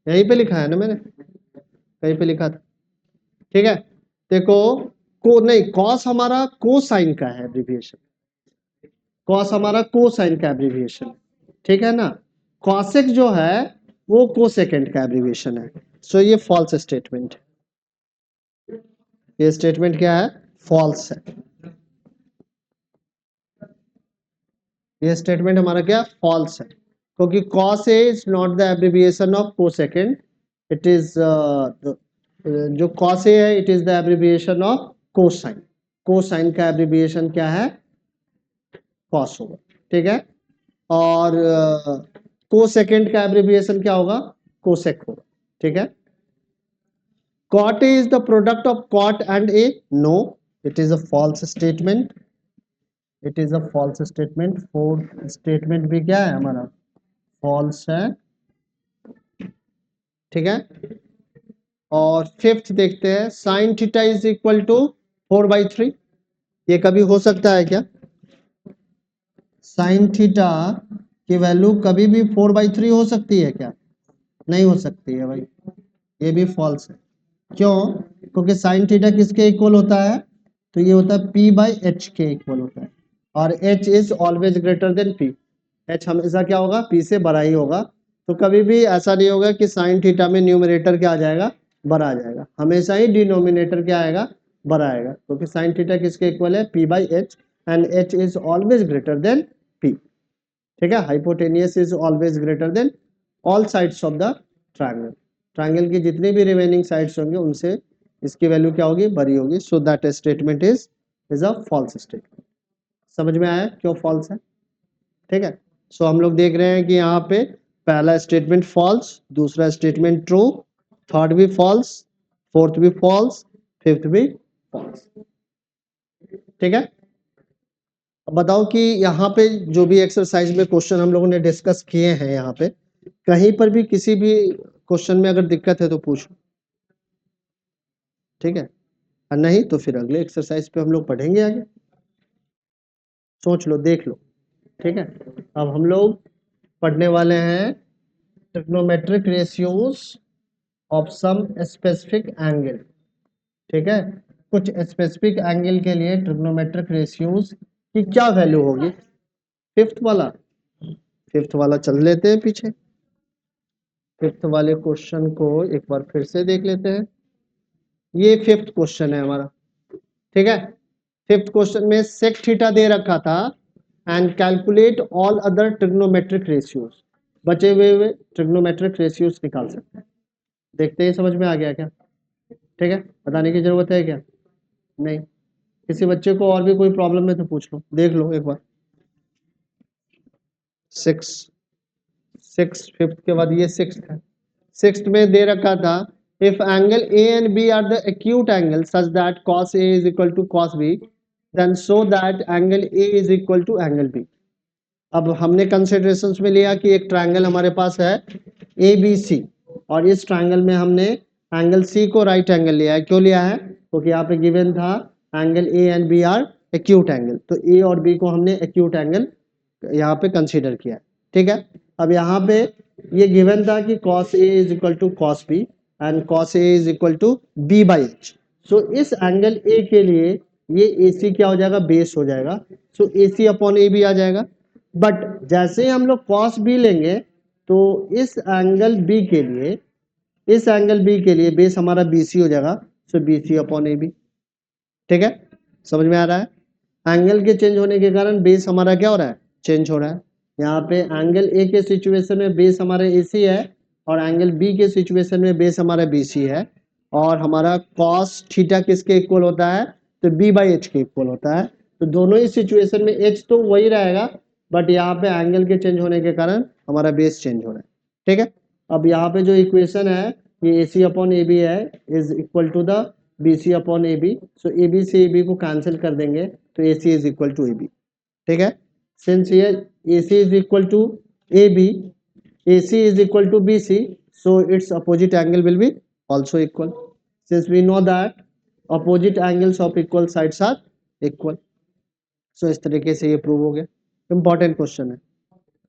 यहीं पे लिखा है ना मैंने, कहीं पे लिखा था, ठीक है। देखो को नहीं, कॉस हमारा कोसाइन का है एब्रिविएशन, कॉस हमारा कोसाइन का एब्रिविएशन, ठीक है ना। कॉसेक जो है वो कोसेकेंड का एब्रिविएशन है। सो ये फॉल्स स्टेटमेंट, ये स्टेटमेंट क्या है, फॉल्स है, ये स्टेटमेंट हमारा क्या, फॉल्स है, क्योंकि cos a is not the abbreviation of cosecant, it is जो cos a है it is the abbreviation of cosine, cosine का एब्रिविएशन क्या है, cos होगा, ठीक है। और कोसेकेंड का एब्रिविएशन क्या होगा, कोसेक होगा, ठीक है। cot a is the product of cot and a, no, it is a false statement, it is a false statement. Fourth statement भी क्या है हमारा, फॉल्स है, ठीक है। और फिफ्थ देखते हैं, sine theta is equal to 4/3, ये कभी हो सकता है क्या, साइन थीटा की वैल्यू कभी भी 4/3 हो सकती है क्या, नहीं हो सकती है भाई, ये भी फॉल्स है, क्यों, क्योंकि साइन थीटा किसके इक्वल होता है, तो ये होता है p बाई एच के इक्वल होता है, और h is always greater then p, h हमेशा क्या होगा, p से बड़ा ही होगा। तो कभी भी ऐसा नहीं होगा कि साइन थीटा में न्यूमरेटर क्या आ जाएगा, बड़ा आ जाएगा, हमेशा ही डिनोमिनेटर क्या आएगा, बड़ा आएगा, क्योंकि साइन थीटा किसके इक्वल है, p by H, and h is always greater then p, ठीक है। Hypotenuse is always greater then all sides of the triangle, triangle की जितनी भी रिमेनिंग साइड्स होंगे उनसे इसकी वैल्यू क्या होगी, बड़ी होगी। So that statement is a false statement. समझ में आया क्यों फॉल्स है, ठीक है। सो हम लोग देख रहे हैं कि यहाँ पे पहला स्टेटमेंट फॉल्स, दूसरा स्टेटमेंट ट्रू, थर्ड भी फॉल्स, फोर्थ भी फॉल्स, फिफ्थ भी फॉल्स। ठीक है, अब बताओ कि यहाँ पे जो भी एक्सरसाइज में क्वेश्चन हम लोगों ने डिस्कस किए हैं, यहाँ पे कहीं पर भी किसी भी क्वेश्चन में अगर दिक्कत है तो पूछो। ठीक है, और नहीं तो फिर अगले एक्सरसाइज पे हम लोग पढ़ेंगे आगे। सोच लो, देख लो। ठीक है, अब हम लोग पढ़ने वाले हैं trigonometric ratios of some specific angle. ठीक है, कुछ स्पेसिफिक एंगल के लिए ट्रिग्नोमेट्रिक रेशियोज की क्या वैल्यू होगी। फिफ्थ वाला चल लेते हैं पीछे। फिफ्थ वाले क्वेश्चन को एक बार फिर से देख लेते हैं। ये फिफ्थ क्वेश्चन है हमारा। ठीक है, फिफ्थ क्वेश्चन में सेक थीटा दे रखा था and calculate all other trigonometric ratios. बचे हुए ट्रिग्नोमेट्रिक रेशियोज निकाल सकते हैं। देखते ही समझ में आ गया क्या? ठीक है, बताने की जरूरत है क्या? नहीं। किसी बच्चे को और भी कोई प्रॉब्लम है तो पूछ लो, देख लो एक बार। सिक्स फिफ्थ के बाद ये सिक्स्थ है। सिक्स्थ में दे रखा था if angle A and B are the acute angle such that cos A is equal to cos B then so that angle A is equal to angle B। अब हमने कंसिडरेशंस में लिया कि एक ट्रायंगल हमारे पास है ABC और इस ट्रायंगल में हमने एंगल C को राइट एंगल लिया है। क्यों लिया है? क्योंकि यहाँ पे गिवन था angle A and B are acute angle, तो A और B को हमने एक्यूट एंगल यहाँ पे कंसीडर किया। ठीक है, अब यहाँ पे ये गिवन था कि cos A is equal to cos B and cos A is equal to B by H। सो इस एंगल A के लिए ये AC क्या हो जाएगा? बेस हो जाएगा। सो AC अपॉन A भी आ जाएगा। बट जैसे ही हम लोग cos B लेंगे तो इस एंगल B के लिए, इस एंगल B के लिए बेस हमारा BC हो जाएगा। सो BC अपॉन AB। ठीक है, समझ में आ रहा है? एंगल के चेंज होने के कारण बेस हमारा क्या हो रहा है? चेंज हो रहा है। यहाँ पे एंगल ए के सिचुएशन में बेस हमारा AC है और एंगल बी के सिचुएशन में बेस हमारा BC है और हमारा cos थीटा किसके इक्वल होता है? तो B बाई एच के इक्वल होता है। तो दोनों ही सिचुएशन में H तो वही रहेगा बट यहाँ पे एंगल के चेंज होने के कारण हमारा बेस चेंज हो रहा है। ठीक है, अब यहाँ पे जो इक्वेशन है ये AC अपॉन AB है is equal to the BC upon AB। So AB से AB को कैंसिल कर देंगे तो AC is equal to AB। ठीक है, सिंस ये AC is equal to AB, AC is equal to BC, so its opposite angle will be also equal. Since we know that opposite angles of equal sides are equal, so इस तरीके से ये prove हो गया। Important question है।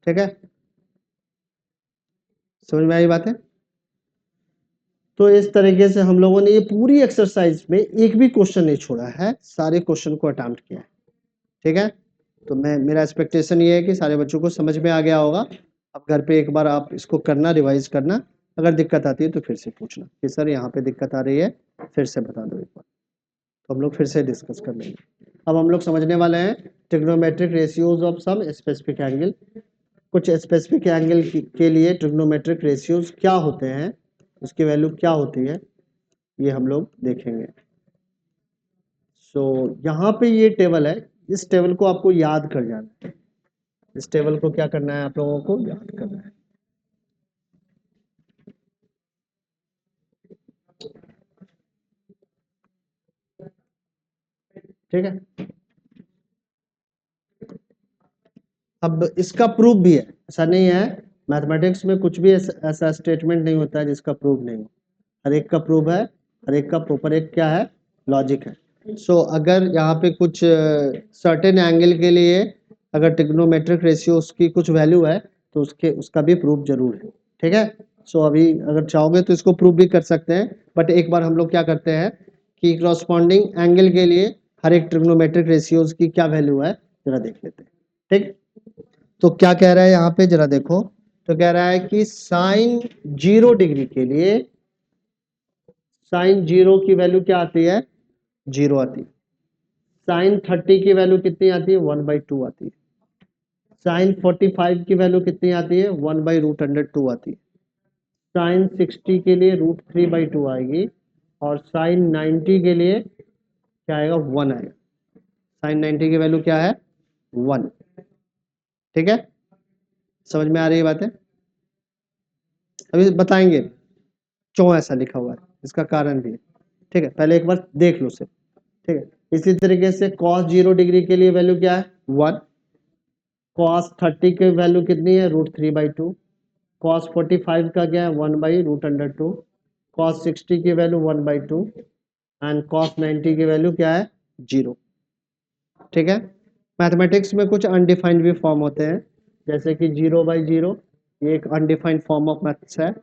ठीक है, समझ में आई बात है? तो इस तरीके से हम लोगों ने ये पूरी एक्सरसाइज में एक भी क्वेश्चन नहीं छोड़ा है, सारे क्वेश्चन को अटेम्प्ट किया है। ठीक है, तो मेरा एक्सपेक्टेशन ये है कि सारे बच्चों को समझ में आ गया होगा। अब घर पे एक बार आप इसको करना, रिवाइज करना। अगर दिक्कत आती है तो फिर से पूछना कि सर यहाँ पे दिक्कत आ रही है, फिर से बता दो एक बार, तो हम लोग फिर से डिस्कस कर लेंगे। अब हम लोग समझने वाले हैं trigonometric ratios of some specific angle. कुछ स्पेसिफिक एंगल के लिए ट्रिग्नोमेट्रिक रेशियोज क्या होते हैं, उसकी वैल्यू क्या होती है, ये हम लोग देखेंगे। सो यहाँ पे ये टेबल है, इस टेबल को आपको याद कर जाना है। इस टेबल को क्या करना है? आप लोगों को याद करना है। ठीक है, अब इसका प्रूफ भी है, ऐसा नहीं है मैथमेटिक्स में कुछ भी ऐसा स्टेटमेंट नहीं होता है जिसका प्रूफ नहीं हो। हर एक का प्रूफ है, हर एक का प्रॉपर एक क्या है? लॉजिक है। सो अगर यहाँ पे कुछ सर्टेन एंगल के लिए अगर ट्रिग्नोमेट्रिक रेशियो की कुछ वैल्यू है तो उसका भी प्रूफ जरूर है। ठीक है, सो अभी अगर चाहोगे तो इसको प्रूफ भी कर सकते हैं, बट एक बार हम लोग क्या करते हैं कि क्रॉसपॉन्डिंग एंगल के लिए हर एक ट्रिग्नोमेट्रिक रेशियोज की क्या वैल्यू है जरा देख लेते हैं। ठीक, तो क्या कह रहा है यहाँ पे जरा देखो। तो कह रहा है कि साइन 0 डिग्री के लिए साइन 0 की वैल्यू क्या आती है? 0 आती है। साइन 30 की वैल्यू कितनी आती है? 1/2 आती है। साइन 45 की वैल्यू कितनी आती है? 1/√2 आती है। साइन 60 के लिए √3/2 आएगी और साइन 90 के लिए क्या आएगा? 1 आएगा। साइन 90 की वैल्यू क्या है? 1। ठीक है, समझ में आ रही है बातें? अभी बताएंगे क्यों ऐसा लिखा हुआ है, इसका कारण भी है। ठीक है, पहले एक बार देख लो सिर्फ, ठीक है। इसी तरीके से cos 0 डिग्री के लिए वैल्यू क्या है 1, cos 30 की वैल्यू कितनी है √3/2, cos 45 का क्या है 1/√2, cos 60 की वैल्यू 1/2 एंड cos 90 की वैल्यू क्या है 0। ठीक है, मैथमेटिक्स में कुछ अनडिफाइंड भी फॉर्म होते हैं, जैसे कि 0/0 ये एक अनडिफाइंड फॉर्म ऑफ मैथ्स है,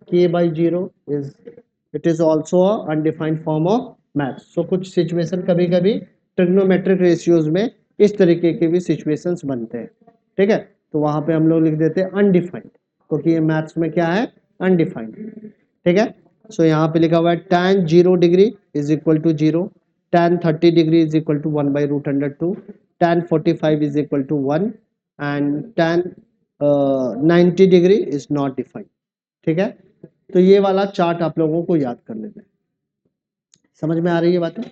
k/0 is it is also undefined form of maths. So कुछ सिचुएशन कभी कभी ट्रिग्नोमेट्रिक रेशियोज में इस तरीके के भी सिचुएशंस बनते हैं। ठीक है, तो वहां पे हम लोग लिख देते हैं अनडिफाइंड, क्योंकि ये मैथ्स में क्या है अनडिफाइंड। ठीक है, सो यहाँ पे लिखा हुआ है tan 0 degree is equal to 0, tan 30 degree is equal to 1/√2, tan 45 is equal to 1 and tan 90 degree is not defined. ठीक है, तो ये वाला चार्ट आप लोगों को याद कर लेना है। समझ में आ रही है बातें?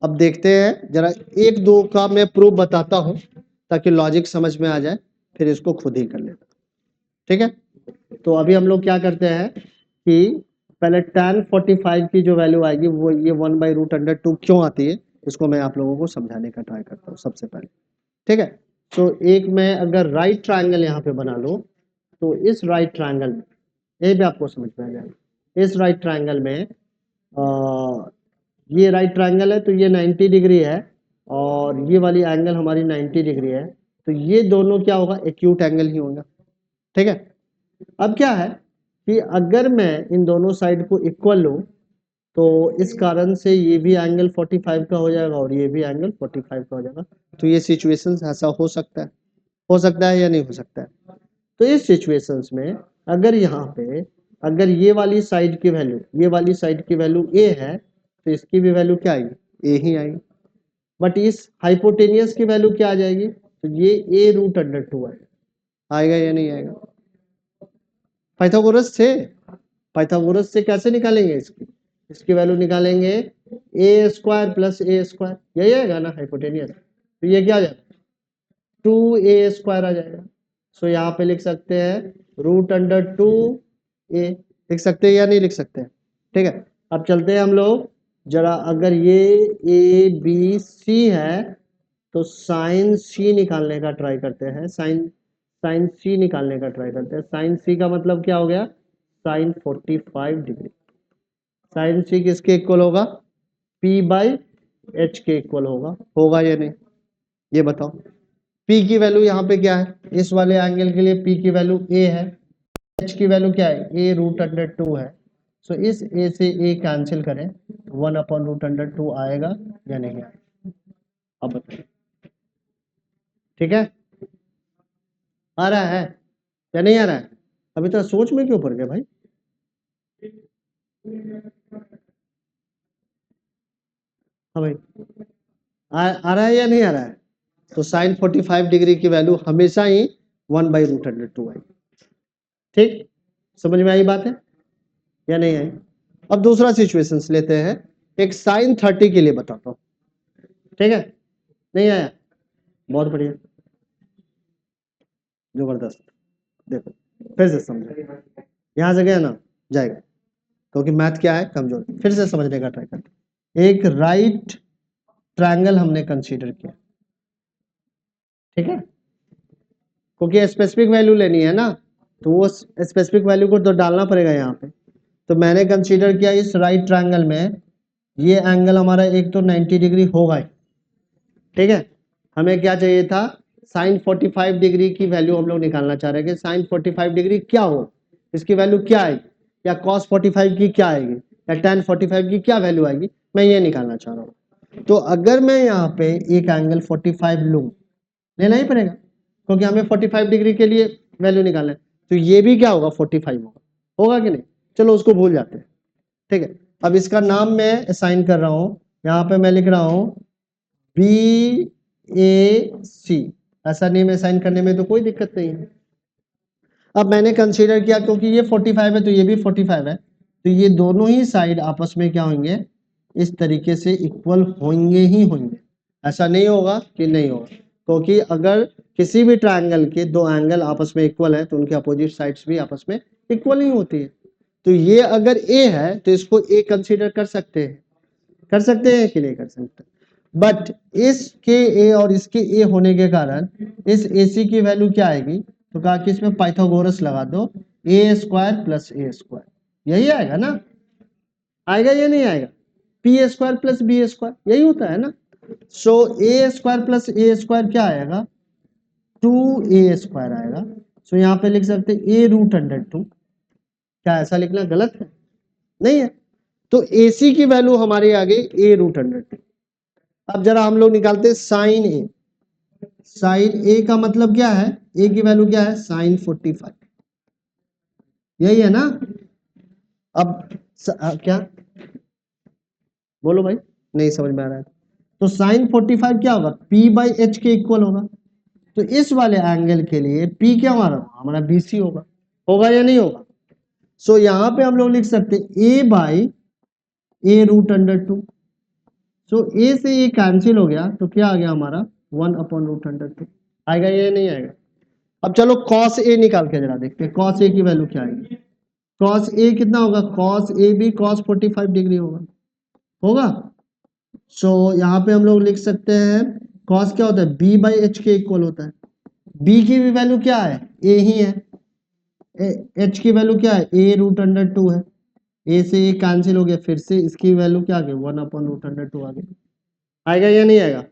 अब देखते हैं जरा एक दो का मैं प्रूफ बताता हूं ताकि लॉजिक समझ में आ जाए, फिर इसको खुद ही कर लेना। ठीक है, तो अभी हम लोग क्या करते हैं कि पहले tan 45 की जो वैल्यू आएगी वो ये 1/√2 क्यों आती है, इसको मैं आप लोगों को समझाने का ट्राई करता हूँ सबसे पहले। ठीक है, तो एक मैं अगर राइट ट्रायंगल यहाँ पे बना लो, तो इस राइट ट्रायंगल में ये भी आपको समझ में आ जाएगा। इस राइट ट्रायंगल में ये राइट ट्रायंगल है तो ये 90 डिग्री है और ये वाली एंगल हमारी 90 डिग्री है, तो ये दोनों क्या होगा एक्यूट एंगल ही होगा। ठीक है, अब क्या है कि अगर मैं इन दोनों साइड को इक्वल लूं तो इस कारण से ये भी एंगल 45 का हो जाएगा और ये भी एंगल 45 का हो जाएगा। तो ये सिचुएशन ऐसा हो सकता है या नहीं हो सकता है? तो इस सिचुएशंस में अगर यहाँ पे अगर ये वाली साइड की वैल्यू ए है तो इसकी भी वैल्यू क्या आएगी ए ही आएगी, बट इस हाइपोटेनियस की वैल्यू क्या आ जाएगी तो ये a√2 आएगा या नहीं आएगा? पाइथागोरस से कैसे निकालेंगे इसकी वैल्यू निकालेंगे a² + a², यही आएगा ना हाइपोटेनियस, तो ये क्या आ जाएगा 2a² आ जाएगा। सो यहाँ पे लिख सकते हैं √2a, लिख सकते हैं या नहीं लिख सकते हैं? ठीक है, अब चलते हैं हम लोग जरा, अगर ये ए बी सी है तो साइन सी निकालने का ट्राई करते हैं। साइन सी निकालने का ट्राई करते हैं। साइन सी का मतलब क्या हो गया साइन 45 डिग्री। साइन सी किसके इक्वल होगा p/h के इक्वल होगा या नहीं ये बताओ। p की वैल्यू यहाँ पे क्या है, इस वाले एंगल के लिए p की वैल्यू a है, h की वैल्यू क्या है a√2 है। सो इस a से a कैंसिल करें 1/√2 आएगा या नहीं आएगा, अब बताइए। ठीक है, आ रहा है या नहीं आ रहा है? अभी तो सोच में क्यों पड़ गए भाई? हाँ भाई, आ रहा है या नहीं आ रहा है? तो साइन 45 डिग्री की वैल्यू हमेशा ही 1/√2 आई। ठीक, समझ में आई बात है या नहीं आई? अब दूसरा सिचुएशंस लेते हैं, एक साइन 30 के लिए बताता हूँ। ठीक है, नहीं आया? बहुत बढ़िया, जबरदस्त। देखो फिर से समझो, यहां से गया ना जाएगा, क्योंकि मैथ क्या है कमजोर। फिर से समझने का ट्राई करते, एक राइट ट्रायंगल हमने कंसीडर किया। ठीक है, क्योंकि स्पेसिफिक वैल्यू लेनी है ना, तो वो स्पेसिफिक वैल्यू को तो डालना पड़ेगा यहाँ पे। तो मैंने कंसीडर किया इस राइट ट्रायंगल में ये एंगल हमारा एक तो 90 डिग्री होगा ही। ठीक है, हमें क्या चाहिए था साइन 45 डिग्री की वैल्यू हम लोग निकालना चाह रहे हैं कि साइन 45 डिग्री क्या हो, इसकी वैल्यू क्या आएगी, या कॉस 45 की क्या आएगी, या tan 45 की क्या वैल्यू आएगी, मैं ये निकालना चाह रहा हूँ। तो अगर मैं यहाँ पे एक एंगल 45 लूँ, लेना ही पड़ेगा क्योंकि हमें 45 डिग्री के लिए वैल्यू निकालना है, तो ये भी क्या होगा 45 होगा कि नहीं? चलो उसको भूल जाते हैं। ठीक है, अब इसका नाम मैं असाइन कर रहा हूँ, यहाँ पे मैं लिख रहा हूँ BAC। ऐसा नेम असाइन करने में तो कोई दिक्कत नहीं है। अब मैंने कंसीडर किया क्योंकि ये 45 है तो ये भी 45 है, तो ये दोनों ही साइड आपस में क्या होंगे इस तरीके से इक्वल होंगे ही होंगे। ऐसा नहीं होगा कि नहीं होगा, क्योंकि अगर किसी भी ट्रायंगल के दो एंगल आपस में इक्वल है तो उनके अपोजिट साइड्स भी आपस में इक्वल ही होती है। तो तो ये अगर ए है तो इसको ए कंसीडर कर सकते हैं कि नहीं कर सकते। बट इसके ए और इसके ए होने के कारण इस AC की वैल्यू क्या आएगी, तो कहा कि इसमें पाइथागोरस लगा दो, A square plus A square, यही आएगा ना, आएगा या नहीं आएगा, P square plus B square, यही होता है ना। So A square plus A square क्या आएगा, 2a स्क्वायर आएगा। सो यहाँ पे लिख सकते हैं a√2। क्या ऐसा लिखना गलत है, नहीं है। तो AC की वैल्यू हमारी आ गई a√2। अब जरा हम लोग निकालते हैं साइन ए। साइन ए का मतलब क्या है, ए की वैल्यू क्या है, साइन 45, यही है ना। अब क्या बोलो भाई, नहीं समझ में आ रहा है। तो साइन 45 क्या होगा, P/H के इक्वल होगा। तो इस वाले एंगल के लिए P क्या हमारा BC होगा या नहीं होगा। सो यहां पे हम लोग लिख सकते a/a√2। सो a से ये कैंसिल हो गया, तो क्या आ गया हमारा 1/√2, आएगा या नहीं आएगा। अब चलो cos a निकाल के जरा देखते हैं, cos a की वैल्यू क्या आएगी। cos a कितना होगा, cos a भी cos 45 डिग्री होगा। सो यहाँ पे हम लोग लिख सकते हैं cos क्या होता है, B/H के इक्वल होता है। B की भी वैल्यू क्या है, a ही है। H की वैल्यू क्या है, a√2 है। ए से ये कैंसिल हो गया, फिर से इसकी वैल्यू क्या आ गई 1/√2 आ गई, आएगा या नहीं आएगा।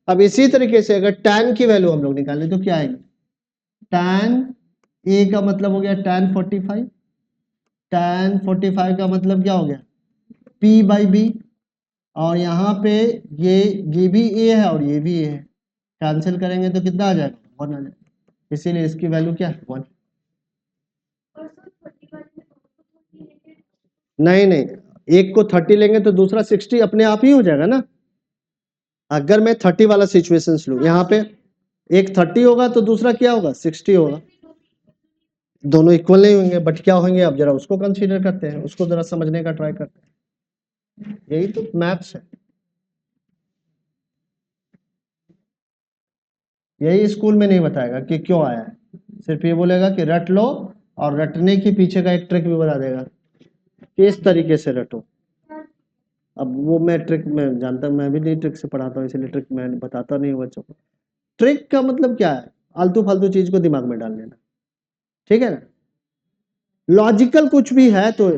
अब इसी तरीके से अगर tan की वैल्यू हम लोग निकालें तो क्या आएगी, tan a का मतलब हो गया tan 45, tan 45 का मतलब क्या हो गया P/B, और यहाँ पे ये भी a है और ये भी a है, कैंसिल करेंगे तो कितना आ जाएगा 1 आ जाएगा, इसीलिए इसकी वैल्यू क्या है 1। नहीं नहीं, एक को 30 लेंगे तो दूसरा 60 अपने आप ही हो जाएगा ना। अगर मैं 30 वाला सिचुएशन लूं, यहाँ पे एक 30 होगा तो दूसरा क्या होगा 60 होगा, दोनों इक्वल नहीं होंगे, बट क्या होंगे, अब जरा उसको कंसीडर करते हैं, उसको जरा समझने का ट्राई करते हैं, यही तो मैथ्स है, यही स्कूल में नहीं बताएगा कि क्यों आया है, सिर्फ ये बोलेगा कि रट लो, और रटने के पीछे का एक ट्रिक भी बता देगा कि इस तरीके से रटो। अब वो मैं ट्रिक में जानता हूँ, मैं भी नहीं ट्रिक से पढ़ाता हूँ, इसलिए ट्रिक मैं बताता नहीं हूँ बच्चों को। ट्रिक का मतलब क्या है, आलतू फालतू चीज को दिमाग में डाल लेना, ठीक है ना। लॉजिकल कुछ भी है तो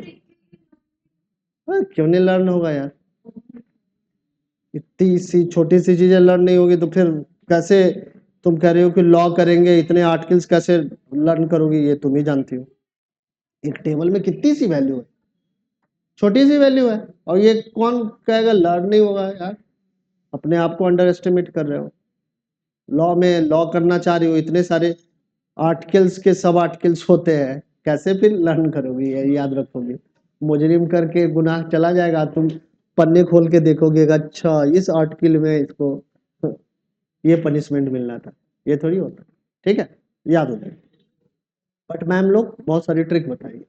क्यों नहीं लर्न होगा यार, इतनी सी छोटी सी चीजें लर्न नहीं होगी तो फिर कैसे तुम कह रहे हो कि लॉ करेंगे, इतने आर्टिकल्स कैसे लर्न करोगे, ये तुम ही जानती हो। एक टेबल में कितनी सी वैल्यू है, छोटी सी वैल्यू है, और ये कौन कहेगा लर्न नहीं होगा यार, अपने आप को अंडर एस्टिमेट कर रहे हो। लॉ में लॉ करना चाह रही हो, इतने सारे आर्टिकल्स के सब आर्टिकल्स होते हैं, कैसे फिर लर्न करोगे, ये याद रखोगे। मुजरिम करके गुनाह चला जाएगा, तुम पन्ने खोल के देखोगे, अच्छा इस आर्टिकल में इसको ये पनिशमेंट मिलना था, ये थोड़ी होता, ठीक है, याद हो जाएगा। बट मैम लोग बहुत सारी ट्रिक बताएंगे,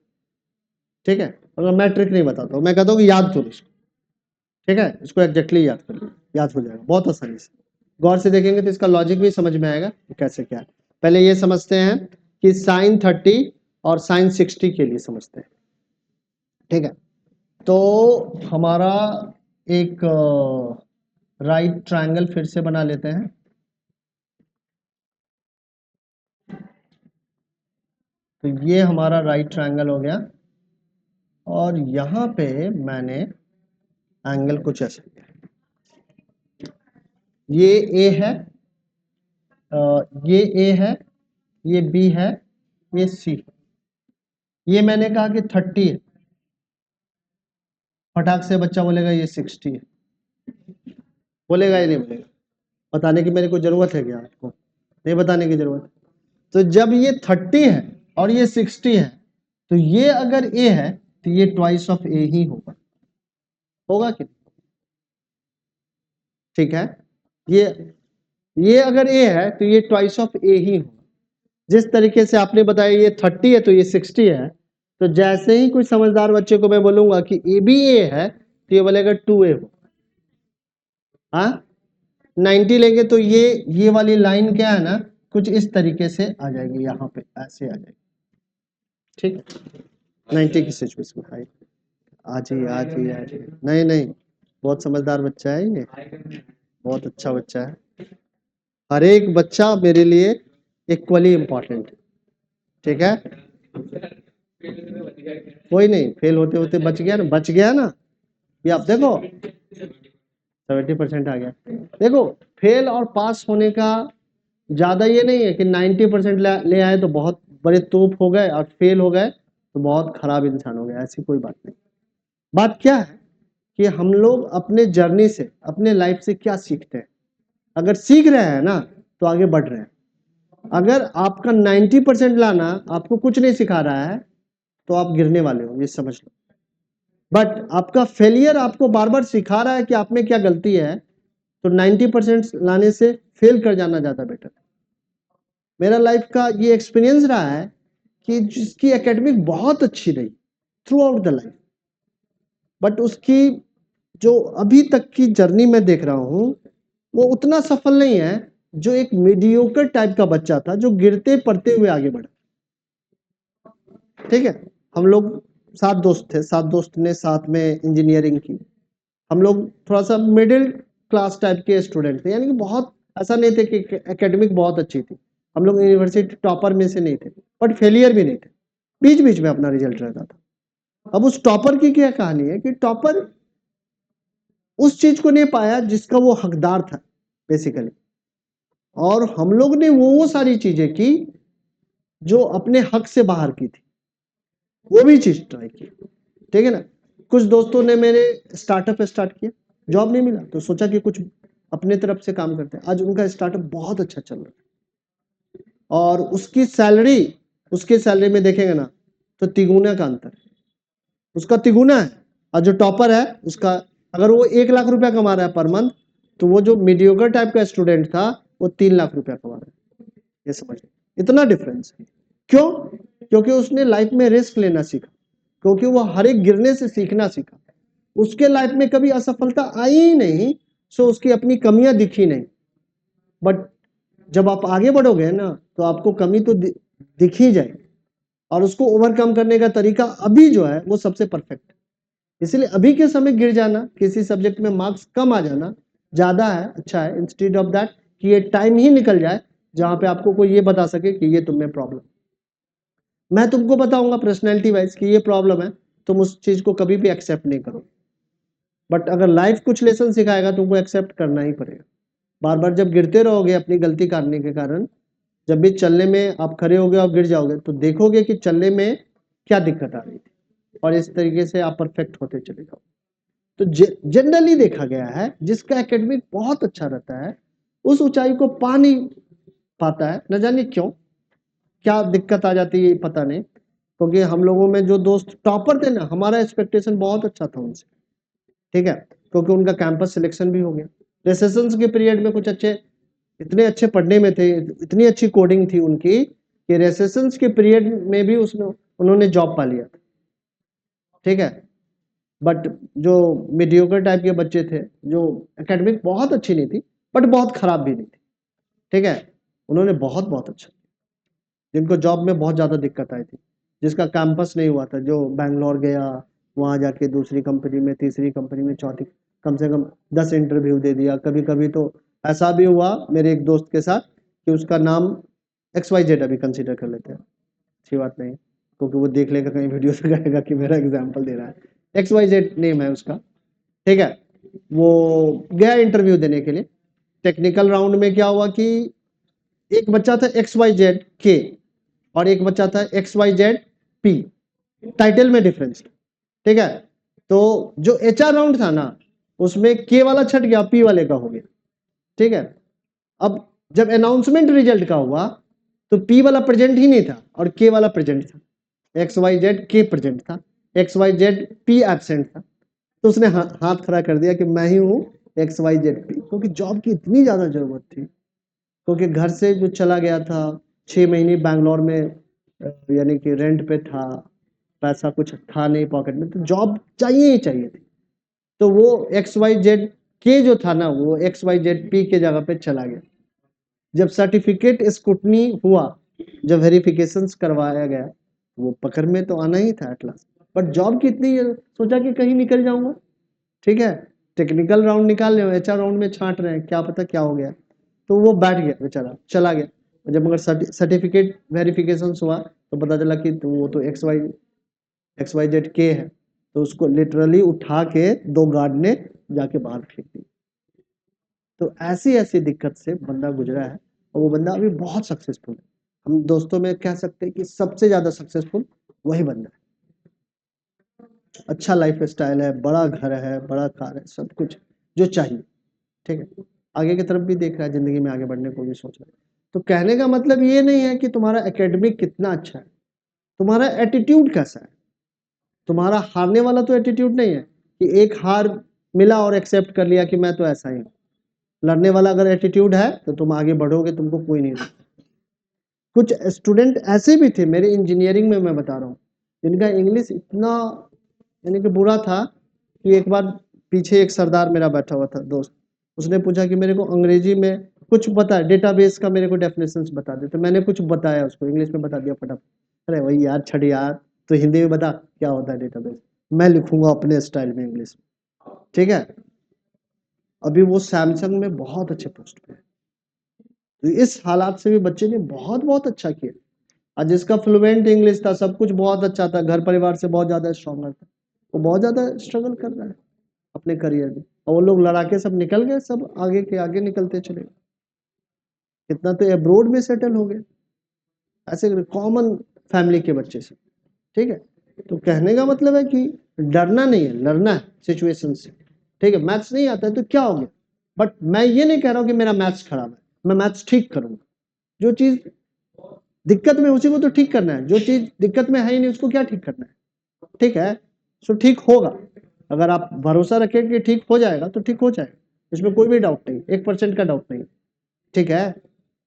ठीक है, अगर मैं ट्रिक नहीं बताता हूँ, मैं कहता हूँ कि याद करो इसको, ठीक है, इसको एग्जैक्टली याद कर लो, याद हो जाएगा बहुत आसानी से। गौर से देखेंगे तो इसका लॉजिक भी समझ में आएगा कि कैसे क्या है। पहले ये समझते हैं कि साइन 30 और साइन 60 के लिए समझते हैं, ठीक है। तो हमारा एक राइट ट्रायंगल फिर से बना लेते हैं। तो ये हमारा राइट ट्रायंगल हो गया, और यहाँ पे मैंने एंगल कुछ ऐसे लिया, ये ए है, ये ए है, ये बी है, ये सी, ये मैंने कहा कि 30 है, फटाक से बच्चा बोलेगा ये 60 है, बोलेगा या नहीं बोलेगा, बताने की मेरे को जरूरत है क्या आपको, नहीं बताने की जरूरत। तो जब ये 30 है और ये 60 है, तो ये अगर ए है तो ये ट्वाइस ऑफ ए ही होगा कि, ठीक है, ये अगर ए है तो ये ट्वाइस ऑफ ए ही होगा। जिस तरीके से आपने बताया ये 30 है तो ये 60 है, तो जैसे ही कोई समझदार बच्चे को मैं बोलूंगा कि ए भी ए है तो ये बोलेगा 2a हो, हाँ 90 लेंगे तो ये वाली लाइन क्या है ना, कुछ इस तरीके से आ जाएगी, यहाँ पे ऐसे आ जाएगी, ठीक है। 90 की सिचुएशन में। हाई आज ही आज ही आज ही नहीं नहीं, बहुत समझदार बच्चा है ये, बहुत अच्छा बच्चा है। हर एक बच्चा मेरे लिए इक्वली इम्पोर्टेंट है, ठीक है। कोई नहीं, फेल होते होते बच गया ना, बच गया ना। ये आप देखो 70% आ गया। देखो फेल और पास होने का ज्यादा ये नहीं है कि 90% ले आए तो बहुत बड़े तोप हो गए और फेल हो गए तो बहुत खराब इंसान हो गए, ऐसी कोई बात नहीं। बात क्या है कि हम लोग अपने जर्नी से, अपने लाइफ से क्या सीखते हैं। अगर सीख रहे हैं ना तो आगे बढ़ रहे हैं। अगर आपका 90% लाना आपको कुछ नहीं सिखा रहा है तो आप गिरने वाले हो, ये समझ लो। बट आपका फेलियर आपको बार बार सिखा रहा है कि आप में क्या गलती है, तो 90% लाने से फेल कर जाना ज्यादा बेटर है। मेरा लाइफ का ये एक्सपीरियंस रहा है कि जिसकी एकेडमिक बहुत अच्छी रही through out the life, but उसकी जो अभी तक की जर्नी में देख रहा हूं वो उतना सफल नहीं है जो एक मीडियोकर टाइप का बच्चा था जो गिरते पड़ते हुए आगे बढ़ा। ठीक है, हम लोग 7 दोस्त थे, 7 दोस्त ने साथ में इंजीनियरिंग की। हम लोग थोड़ा सा मिडिल क्लास टाइप के स्टूडेंट थे, यानी कि बहुत ऐसा नहीं थे कि एकेडमिक बहुत अच्छी थी। हम लोग यूनिवर्सिटी टॉपर में से नहीं थे, बट फेलियर भी नहीं थे, बीच बीच में अपना रिजल्ट रहता था। अब उस टॉपर की क्या कहानी है कि टॉपर उस चीज को नहीं पाया जिसका वो हकदार था बेसिकली, और हम लोग ने वो सारी चीजें की जो अपने हक से बाहर की थी, वो भी चीज ट्राई की। ठीक है ना। कुछ दोस्तों ने मेरे स्टार्टअप स्टार्ट किया, जॉब नहीं मिला तो सोचा कि कुछ अपने तरफ से काम करते हैं। आज उनका स्टार्टअप बहुत अच्छा चल रहा है और उसकी सैलरी में देखेंगे ना तो तिगुना का अंतर, उसका तिगुना है। और जो टॉपर है उसका, अगर वो 1 लाख रुपया कमा रहा है पर मंथ, तो वो जो मीडियोकर टाइप का स्टूडेंट था वो 3 लाख रुपया कमा रहा है। ये समझ, इतना डिफरेंस है। क्यों? क्योंकि उसने लाइफ में रिस्क लेना सीखा, क्योंकि वो हर एक गिरने से सीखना सीखा। उसके लाइफ में कभी असफलता आई ही नहीं, सो उसकी अपनी कमियां दिखी नहीं। बट जब आप आगे बढ़ोगे ना तो आपको कमी तो दिख ही जाएगी, और उसको ओवरकम करने का तरीका अभी जो है वो सबसे परफेक्ट है। इसलिए अभी के समय गिर जाना, किसी सब्जेक्ट में मार्क्स कम आ जाना ज्यादा है, अच्छा है, इंस्टेड ऑफ दैट कि ये टाइम ही निकल जाए जहां पे आपको कोई ये बता सके कि ये तुम में प्रॉब्लम। मैं तुमको बताऊंगा पर्सनैलिटी वाइज कि ये प्रॉब्लम है, तुम उस चीज को कभी भी एक्सेप्ट नहीं करो। बट अगर लाइफ कुछ लेसन सिखाएगा तुमको एक्सेप्ट करना ही पड़ेगा। बार बार जब गिरते रहोगे अपनी गलती करने के कारण, जब भी चलने में आप खड़े होगे और गिर जाओगे तो देखोगे कि चलने में क्या दिक्कत आ रही थी, और इस तरीके से आप परफेक्ट होते चले जाओ। तो जनरली देखा गया है जिसका एकेडमिक बहुत अच्छा रहता है उस ऊंचाई को पा नहीं पाता है, न जाने क्यों, क्या दिक्कत आ जाती है पता नहीं। क्योंकि हम लोगों में जो दोस्त टॉपर थे ना, हमारा एक्सपेक्टेशन बहुत अच्छा था उनसे, ठीक है, क्योंकि उनका कैंपस सिलेक्शन भी हो गया। रेसेशंस के पीरियड में कुछ अच्छे, इतने अच्छे पढ़ने में थे, इतनी अच्छी कोडिंग थी उनकी कि रेसेशंस के पीरियड में भी उसने उन्होंने जॉब पा लिया, ठीक है। बट जो मीडियोकर टाइप के बच्चे थे, जो एकेडमिक बहुत अच्छी नहीं थी बट बहुत खराब भी नहीं थी, ठीक है, उन्होंने बहुत बहुत अच्छा, जिनको जॉब में बहुत ज़्यादा दिक्कत आई थी, जिसका कैंपस नहीं हुआ था, जो बैंगलोर गया, वहाँ जाके दूसरी कंपनी में, तीसरी कंपनी में, चौथी, कम से कम 10 इंटरव्यू दे दिया। कभी कभी तो ऐसा भी हुआ मेरे एक दोस्त के साथ कि उसका नाम XYZ अभी कंसिडर कर लेते हैं, अच्छी बात नहीं, क्योंकि वो देख लेगा कहीं वीडियो से कहेगा कि मेरा एग्जाम्पल दे रहा है। XYZ नेम है उसका, ठीक है। वो गया इंटरव्यू देने के लिए, टेक्निकल राउंड में क्या हुआ कि एक बच्चा था XYZK और एक बच्चा था XYZP, टाइटल में डिफरेंस, ठीक है। तो जो HR राउंड था ना उसमें K वाला छट गया, P वाले का हो गया, ठीक है। अब जब अनाउंसमेंट रिजल्ट का हुआ तो P वाला प्रेजेंट ही नहीं था और K वाला प्रेजेंट था, XYZK प्रेजेंट था, XYZP एब्सेंट था। तो उसने हाथ खड़ा कर दिया कि मैं ही हूँ XYZP, क्योंकि जॉब की इतनी ज्यादा जरूरत थी। क्योंकि घर से जो चला गया था 6 महीने बैंगलोर में, यानी कि रेंट पे था, पैसा कुछ था नहीं पॉकेट में, तो जॉब चाहिए ही चाहिए थी। तो वो XYZK जो था ना वो XYZP के जगह पे चला गया। जब सर्टिफिकेट स्क्रूटनी हुआ, जब वेरिफिकेशंस करवाया गया वो पकड़ में तो आना ही था एट लास्ट, बट जॉब की इतनी सोचा कि कहीं निकल जाऊंगा, ठीक है। टेक्निकल राउंड निकाल रहे हो, एचआर राउंड में छांट रहे हैं, क्या पता क्या हो गया। तो वो बैठ गया बेचारा, चला गया। जब मगर सर्टिफिकेट वेरिफिकेशन हुआ तो पता चला कि तो वो तो XYZ के है, तो उसको लिटरली उठा के 2 गार्ड ने जाके बाहर फेंक दिया। तो ऐसी ऐसी दिक्कत से बंदा गुजरा है, और वो बंदा अभी बहुत सक्सेसफुल है। हम दोस्तों में कह सकते हैं कि सबसे ज्यादा सक्सेसफुल वही बंदा है। अच्छा लाइफ स्टाइल है, बड़ा घर है, बड़ा कार है, सब कुछ जो चाहिए, ठीक है। आगे की तरफ भी देख रहा है, जिंदगी में आगे बढ़ने को भी सोच रहा है। तो कहने का मतलब ये नहीं है कि तुम्हारा एकेडमिक कितना अच्छा है, तुम्हारा एटीट्यूड कैसा है। तुम्हारा हारने वाला तो एटीट्यूड नहीं है कि एक हार मिला और एक्सेप्ट कर लिया कि मैं तो ऐसा ही हूं। लड़ने वाला अगर एटीट्यूड है तो तुम आगे बढ़ोगे, तुमको कोई नहीं रोक। कुछ स्टूडेंट ऐसे भी थे मेरे इंजीनियरिंग में, मैं बता रहा हूँ, जिनका इंग्लिश इतना यानी कि बुरा था कि एक बार पीछे एक सरदार मेरा बैठा हुआ था दोस्त, उसने पूछा कि मेरे को अंग्रेजी में कुछ बता, डेटाबेस का मेरे को डेफिनेशंस बता दे। तो मैंने कुछ बताया उसको, इंग्लिश में बता दिया फटाफट। अरे वही यार, छड़ यार, तो हिंदी में बता क्या होता है डेटाबेस, मैं लिखूंगा अपने स्टाइल में इंग्लिश में, ठीक है। अभी वो सैमसंग में बहुत अच्छे पोस्ट पे है। तो इस हालात से भी बच्चे ने बहुत बहुत अच्छा किया, और जिसका फ्लुएंट इंग्लिश था, सब कुछ बहुत अच्छा था, घर परिवार से बहुत ज्यादा स्ट्रॉन्गर था, वो बहुत ज्यादा स्ट्रगल कर रहा है अपने करियर में। और वो लोग लड़ाके सब निकल गए, सब आगे के आगे निकलते चले गए, कितना तो अब्रोड में सेटल हो गए, ऐसे कॉमन फैमिली के बच्चे से, ठीक है। तो कहने का मतलब है कि डरना नहीं है, लड़ना है सिचुएशन से, ठीक है। मैथ्स नहीं आता है तो क्या हो गया, बट मैं ये नहीं कह रहा हूं कि मेरा मैथ्स खराब है, मैं मैथ्स ठीक करूंगा। जो चीज दिक्कत में उसी को तो ठीक करना है, जो चीज दिक्कत में है ही नहीं उसको क्या ठीक करना है, ठीक है। सो ठीक होगा, अगर आप भरोसा रखें कि ठीक हो जाएगा तो ठीक हो जाएगा, इसमें कोई भी डाउट नहीं, 1% का डाउट नहीं, ठीक है।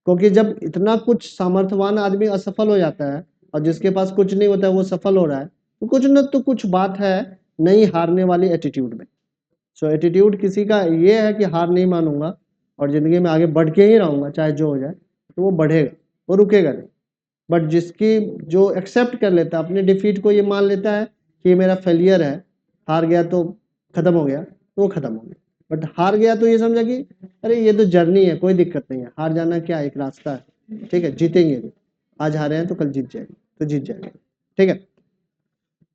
क्योंकि जब इतना कुछ सामर्थ्यवान आदमी असफल हो जाता है और जिसके पास कुछ नहीं होता है वो सफल हो रहा है, तो कुछ न तो कुछ बात है नहीं हारने वाली एटीट्यूड में। सो एटीट्यूड किसी का ये है कि हार नहीं मानूंगा और जिंदगी में आगे बढ़ के ही रहूंगा चाहे जो हो जाए, तो वो बढ़ेगा, वो रुकेगा नहीं। बट जिसकी जो एक्सेप्ट कर लेता है अपने डिफीट को, ये मान लेता है कि ये मेरा फेलियर है, हार गया तो खत्म हो गया, तो वो खत्म हो गया। बट हार गया तो ये समझा कि अरे ये तो जर्नी है, कोई दिक्कत नहीं है, हार जाना क्या, एक रास्ता है, ठीक है। जीतेंगे भी, आज हारे हैं तो कल जीत जाएंगे, तो जीत जाएंगे, ठीक है।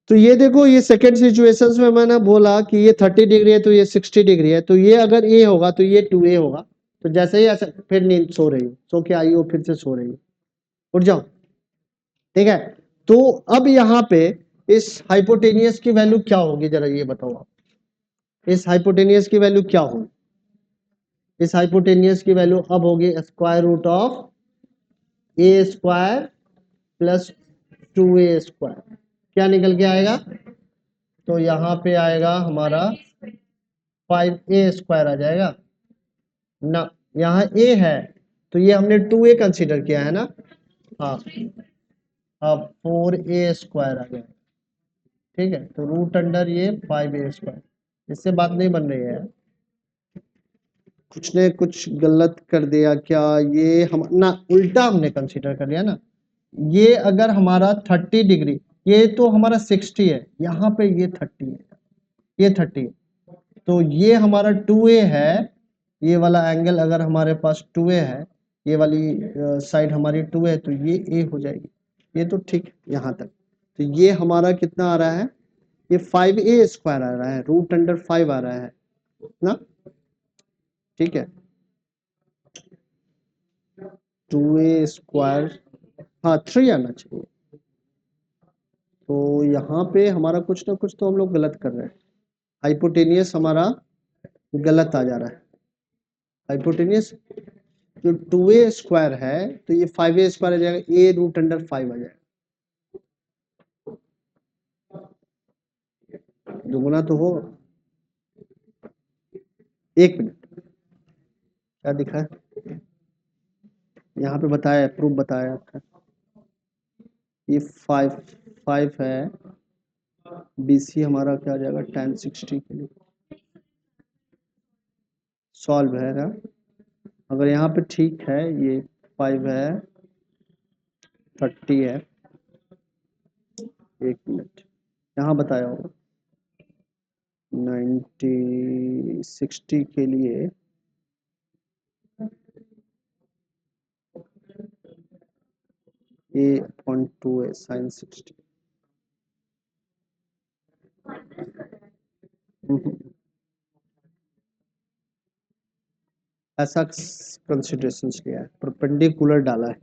तो ये देखो, ये सेकंड सिचुएशंस में मैंने बोला कि ये 30 डिग्री है तो ये 60 डिग्री है, तो ये अगर ए होगा तो ये 2A होगा। तो जैसे ही ऐसा फिर नींद सो रही हो, सो के आई हो, फिर से सो रही हो, उठ जाओ, ठीक है। तो अब यहाँ पे इस हाइपोटेनियस की वैल्यू क्या होगी, जरा ये बताओ आप, इस हाइपोटेनियस की वैल्यू क्या होगी। इस हाइपोटेनियस की वैल्यू अब होगी square root of A square plus 2A square. क्या निकल के आएगा, तो यहाँ पे आएगा हमारा 5A स्क्वायर आ जाएगा ना। यहाँ A है तो ये हमने 2A कंसीडर किया है ना, हाँ, अब 4A स्क्वायर आ गया, ठीक है। तो रूट अंडर ये 5A स्क्वायर, इससे बात नहीं बन रही है, कुछ ने कुछ गलत कर दिया क्या, ये हम ना उल्टा हमने कंसीडर कर लिया ना। ये अगर हमारा 30 डिग्री, ये तो हमारा 60 है, यहाँ पे ये 30 है, ये 30 है, तो ये हमारा 2A है। ये वाला एंगल अगर हमारे पास 2A है, ये वाली साइड हमारी 2A है, तो ये A हो जाएगी, ये तो ठीक यहाँ तक। तो ये हमारा कितना आ रहा है, ये 5A स्क्वायर आ रहा है, रूट अंडर 5 आ रहा है ना, ठीक है। 2A स्क्वायर, हाँ 3 आना चाहिए। तो यहाँ पे हमारा कुछ ना कुछ तो हम लोग गलत कर रहे हैं, हाइपोटेनियस हमारा गलत आ जा रहा है। हाइपोटेनियस जो 2A स्क्वायर है तो ये 5A स्क्वायर आ जाएगा, A रूट अंडर 5 आ जाएगा, दुगुना तो हो। एक मिनट, क्या दिखा है यहाँ पे, बताया प्रूफ बताया आपका, ये 5 है, BC हमारा क्या आ जाएगा, tan 60 के लिए सॉल्व है ना। अगर यहाँ पे ठीक है, ये 5 है, 30 है, एक मिनट, यहाँ बताया होगा 60 के लिए a/2 है sin 60। ऐसा कंसिडरेशन लिया है, परपेंडिकुलर डाला है,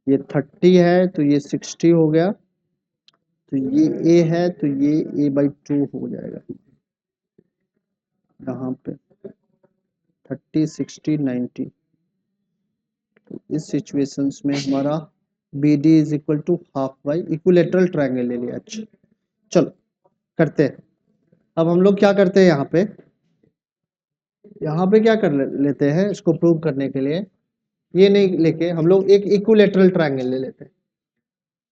ये 30 है तो ये 60 हो गया, तो ये a है तो ये a/2 हो जाएगा यहाँ पे 30 60 90। तो इस सिचुएशंस में हमारा BD is equal to half by equilateral triangle ले लिया। अच्छा चलो करते हैं। अब हम लोग क्या करते हैं, यहाँ पे क्या कर लेते हैं इसको प्रूव करने के लिए, ये नहीं लेके हम लोग एक इक्विलेटरल ट्रायंगल ले लेते हैं।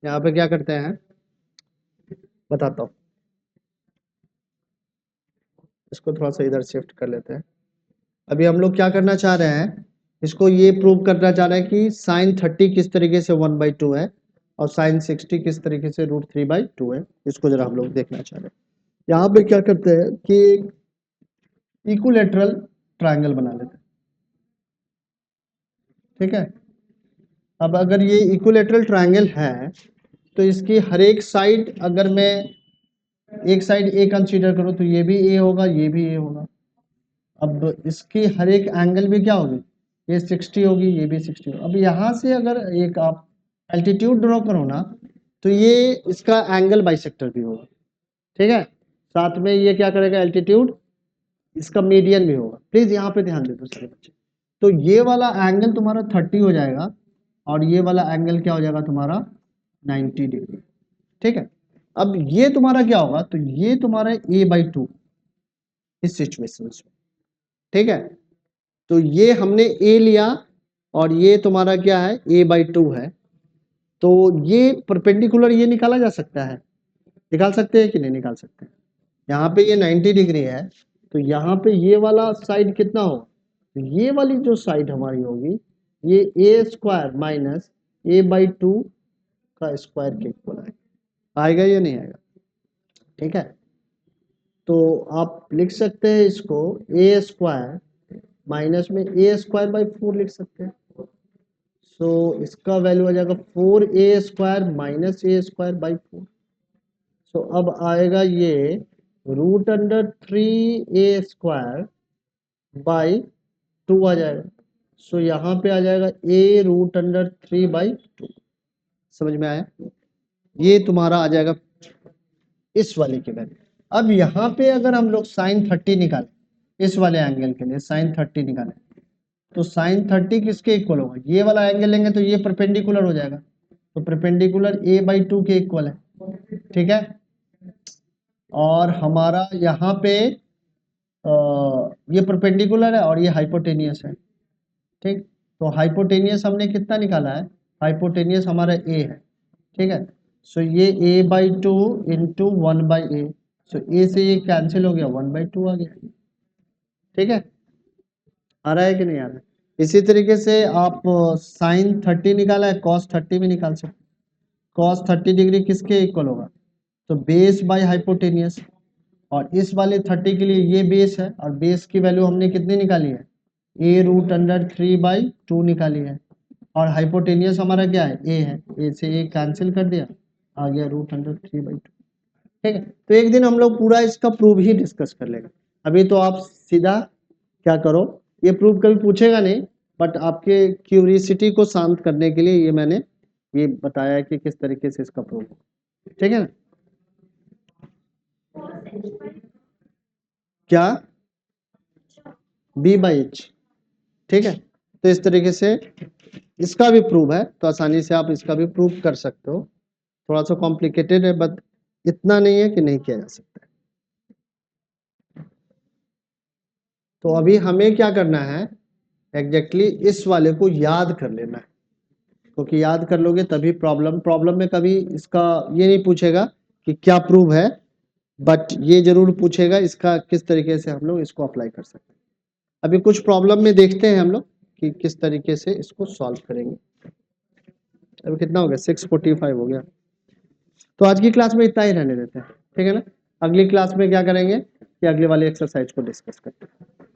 यहाँ पे क्या करते हैं बताता हूँ, इसको थोड़ा सा इधर शिफ्ट कर लेते हैं। अभी हम लोग क्या करना चाह रहे हैं, इसको ये प्रूव करना चाह रहे हैं कि sin 30 किस तरीके से 1/2 है और sin 60 किस तरीके से √3/2 है। इसको जरा हम लोग देखना चाह रहे हैं। यहाँ पे क्या करते हैं कि इक्विलेटरल ट्रायंगल बना लेते हैं, ठीक है। अब अगर ये इक्विलेटरल ट्रायंगल है तो इसकी हर एक साइड, अगर मैं एक साइड ए कंसीडर करूं तो ये भी ए होगा, ये भी ए होगा। अब इसकी हर एक एंगल भी क्या होगी, ये 60 होगी, ये भी 60 होगी। अब यहाँ से अगर एक आप एल्टीट्यूड ड्रॉ करो ना तो ये इसका एंगल बाइसेक्टर भी होगा, ठीक है। साथ में ये क्या करेगा, एल्टीट्यूड इसका मीडियन भी होगा। प्लीज यहाँ पे ध्यान दे दो सारे बच्चे। तो ये वाला एंगल तुम्हारा 30 हो जाएगा और ये वाला एंगल क्या हो जाएगा तुम्हारा 90 डिग्री, ठीक है। अब ये तुम्हारा क्या होगा, तो ये तुम्हारा a/2 इस सिचुएशन में, ठीक है। तो ये हमने a लिया और ये तुम्हारा क्या है a/2 है, तो ये परपेंडिकुलर ये निकाला जा सकता है, निकाल सकते हैं कि नहीं निकाल सकते। यहाँ पे ये 90 डिग्री है तो यहाँ पे ये वाला साइड कितना होगा, तो ये वाली जो साइड हमारी होगी ये a² माइनस a/2 का स्क्वायर के इक्वल आएगा या नहीं आएगा, ठीक है। तो आप लिख सकते हैं इसको a² माइनस में a²/4 लिख सकते हैं। सो इसका वैल्यू आ जाएगा 4a² माइनस a²/4। सो अब आएगा ये √3a² आ जाएगा। सो यहाँ पे आ जाएगा a√3/2। समझ में आया, ये तुम्हारा आ जाएगा इस वाले के वैल्यू। अब यहाँ पे अगर हम लोग sin 30 निकालें, इस वाले एंगल के लिए sin 30 निकालें तो sin 30 किसके इक्वल होगा, ये वाला एंगल लेंगे तो ये परपेंडिकुलर हो जाएगा, तो परपेंडिकुलर a/2 के इक्वल है, ठीक है। और हमारा यहाँ पे ये परपेंडिकुलर है और ये हाइपोटेनियस है, ठीक। तो हाइपोटेनियस हमने कितना निकाला है, हाइपोटेनियस हमारा a है, ठीक है। सो ये a/2 into 1/a, so a से ये कैंसिल हो गया, 1/2 आ गया, ठीक है। आ रहा है कि नहीं आ रहा है। इसी तरीके से आप sin 30 निकाला है, cos 30 भी निकाल सकते। cos 30 डिग्री किसके इक्वल होगा, तो बेस बाय हाइपोटेनियस, और इस वाले 30 के लिए ये बेस है और बेस की वैल्यू हमने कितनी निकाली है, a√3/2 निकाली है, और हाइपोटेनियस हमारा क्या है, a है, a से a कैंसिल कर दिया, आ गया √3/2, ठीक है। तो एक दिन हम लोग पूरा इसका प्रूफ ही डिस्कस कर लेंगे। अभी तो आप सीधा क्या करो, ये प्रूफ कभी पूछेगा नहीं, बट आपके क्यूरियोसिटी को शांत करने के लिए ये मैंने ये बताया कि किस तरीके से इसका प्रूफ, ठीक है ना। क्या b/h, ठीक है। तो इस तरीके से इसका भी प्रूफ है, तो आसानी से आप इसका भी प्रूफ कर सकते हो। थोड़ा सा कॉम्प्लिकेटेड है बट इतना नहीं है कि नहीं किया जा सकता है। तो अभी हमें क्या करना है, एग्जैक्टली इस वाले को याद कर लेना है, क्योंकि याद कर लोगे तभी प्रॉब्लम में कभी इसका ये नहीं पूछेगा कि क्या प्रूव है, बट ये जरूर पूछेगा इसका किस तरीके से हम लोग इसको अप्लाई कर सकते हैं। अभी कुछ प्रॉब्लम में देखते हैं हम लोग कि किस तरीके से इसको सॉल्व करेंगे। अभी कितना हो गया, 6:45 हो गया। तो आज की क्लास में इतना ही रहने देते हैं, ठीक है ना। अगली क्लास में क्या करेंगे कि अगली वाली एक्सरसाइज को डिस्कस करते हैं।